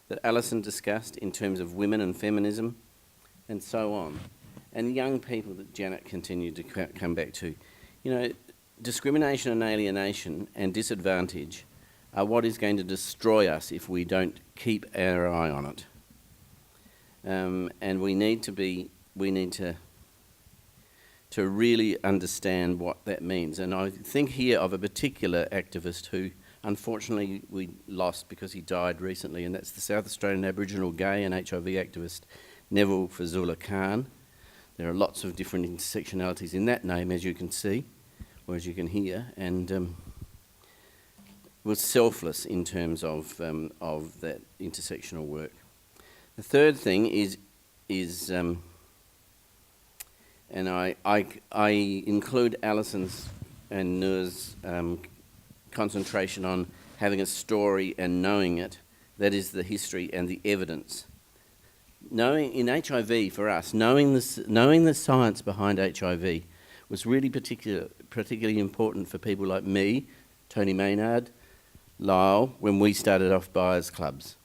that Alison discussed in terms of women and feminism, and so on. And young people that Janet continued to come back to. Discrimination and alienation and disadvantage are what is going to destroy us if we don't keep our eye on it. And we need to really understand what that means. And I think here of a particular activist who unfortunately we lost because he died recently, and that's the South Australian Aboriginal gay and HIV activist Neville Fazula Khan. There are lots of different intersectionalities in that name, as you can see, or as you can hear, and was selfless in terms of that intersectional work. The third thing is and I include Alison's and Noor's concentration on having a story and knowing it. That is the history and the evidence. Knowing in HIV for us, knowing the science behind HIV was really particularly important for people like me, Tony Maynard, Lyle, when we started off buyers clubs.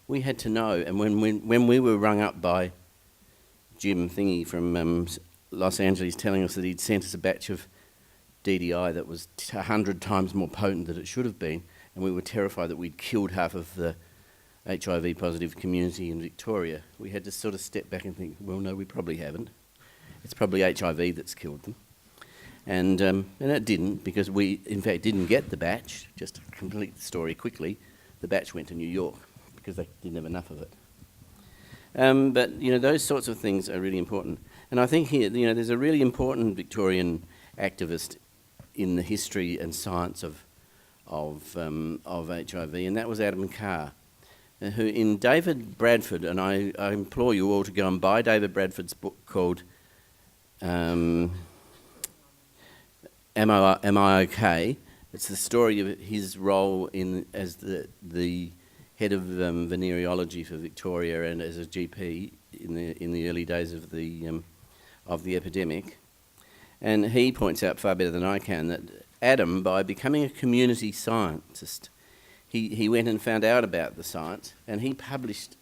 We had to know, and when we were rung up by Jim Thingy from Los Angeles telling us that he'd sent us a batch of DDI that was 100 times more potent than it should have been, and we were terrified that we'd killed half of the HIV positive community in Victoria, we had to sort of step back and think, well, no, we probably haven't. It's probably HIV that's killed them. And it didn't, because we, in fact, didn't get the batch. Just to complete the story quickly, the batch went to New York because they didn't have enough of it. But, you know, those sorts of things are really important. And I think here, you know, there's a really important Victorian activist in the history and science of HIV, and that was Adam Carr, who in David Bradford, and I implore you all to go and buy David Bradford's book called Am I OK? It's the story of his role as the head of venereology for Victoria and as a GP in the early days of the epidemic. And he points out far better than I can that Adam, by becoming a community scientist, he went and found out about the science, and he published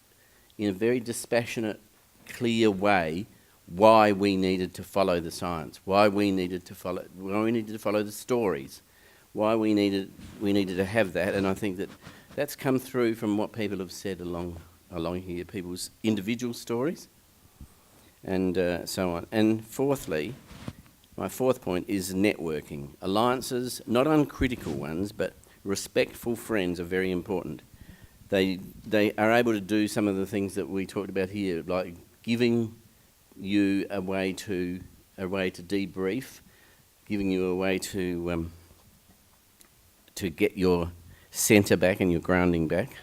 in a very dispassionate, clear way why we needed to follow the science, why we needed to follow the stories, why we needed to have that. And I think that's come through from what people have said along here, people's individual stories, and so on. And fourthly, my fourth point is networking. Alliances, not uncritical ones, but respectful friends are very important. They are able to do some of the things that we talked about here, like giving you a way to debrief, giving you a way to get your centre back and your grounding back.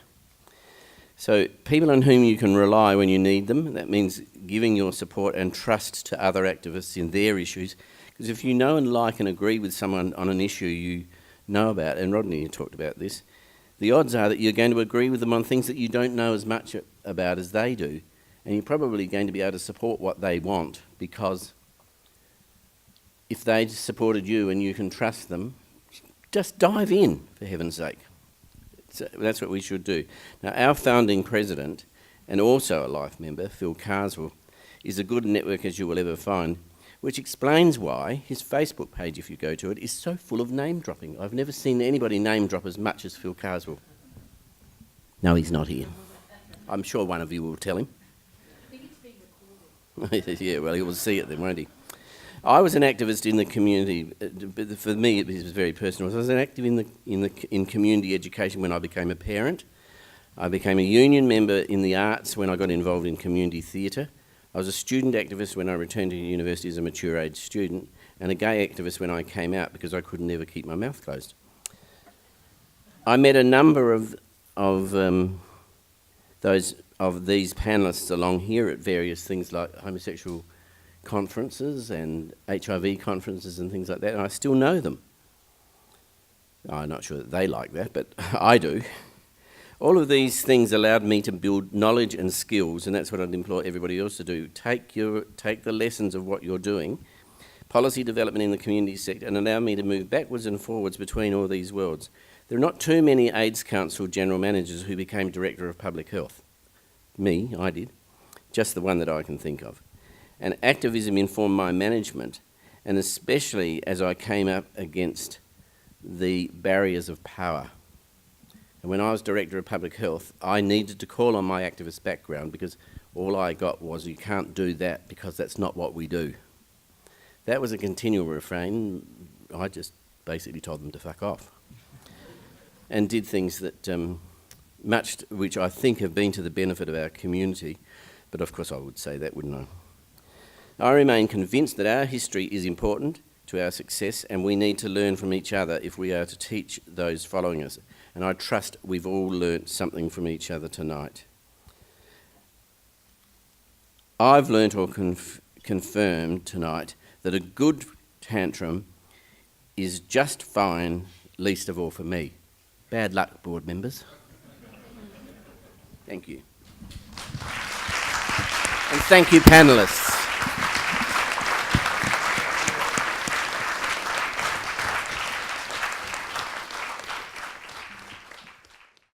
So people on whom you can rely when you need them, that means giving your support and trust to other activists in their issues. Because if you know and like and agree with someone on an issue you know about, and Rodney talked about this, the odds are that you're going to agree with them on things that you don't know as much about as they do. And you're probably going to be able to support what they want, because if they supported you and you can trust them, just dive in, for heaven's sake. So that's what we should do. Now, our founding president, and also a life member, Phil Carswell, is as good a network as you will ever find, which explains why his Facebook page, if you go to it, is so full of name dropping. I've never seen anybody name drop as much as Phil Carswell. No, he's not here. I'm sure one of you will tell him. I think it's being recorded. Yeah, well, he will see it then, won't he? I was an activist in the community. For me, it was very personal. I was an active in community education when I became a parent. I became a union member in the arts when I got involved in community theatre. I was a student activist when I returned to university as a mature age student, and a gay activist when I came out because I could never keep my mouth closed. I met a number of these panellists along here at various things like homosexual conferences and HIV conferences and things like that, and I still know them. I'm not sure that they like that, but I do. All of these things allowed me to build knowledge and skills, and that's what I'd implore everybody else to do. Take the lessons of what you're doing, policy development in the community sector, and allow me to move backwards and forwards between all these worlds. There are not too many AIDS Council general managers who became Director of Public Health. Me, I did. Just the one that I can think of. And activism informed my management, and especially as I came up against the barriers of power. And when I was Director of Public Health, I needed to call on my activist background, because all I got was, you can't do that because that's not what we do. That was a continual refrain. I just basically told them to fuck off. And did things that, which I think have been to the benefit of our community, but of course I would say that, wouldn't I? I remain convinced that our history is important to our success and we need to learn from each other if we are to teach those following us. And I trust we've all learnt something from each other tonight. I've learnt or confirmed tonight that a good tantrum is just fine, least of all for me. Bad luck, board members. Thank you. And thank you, panellists.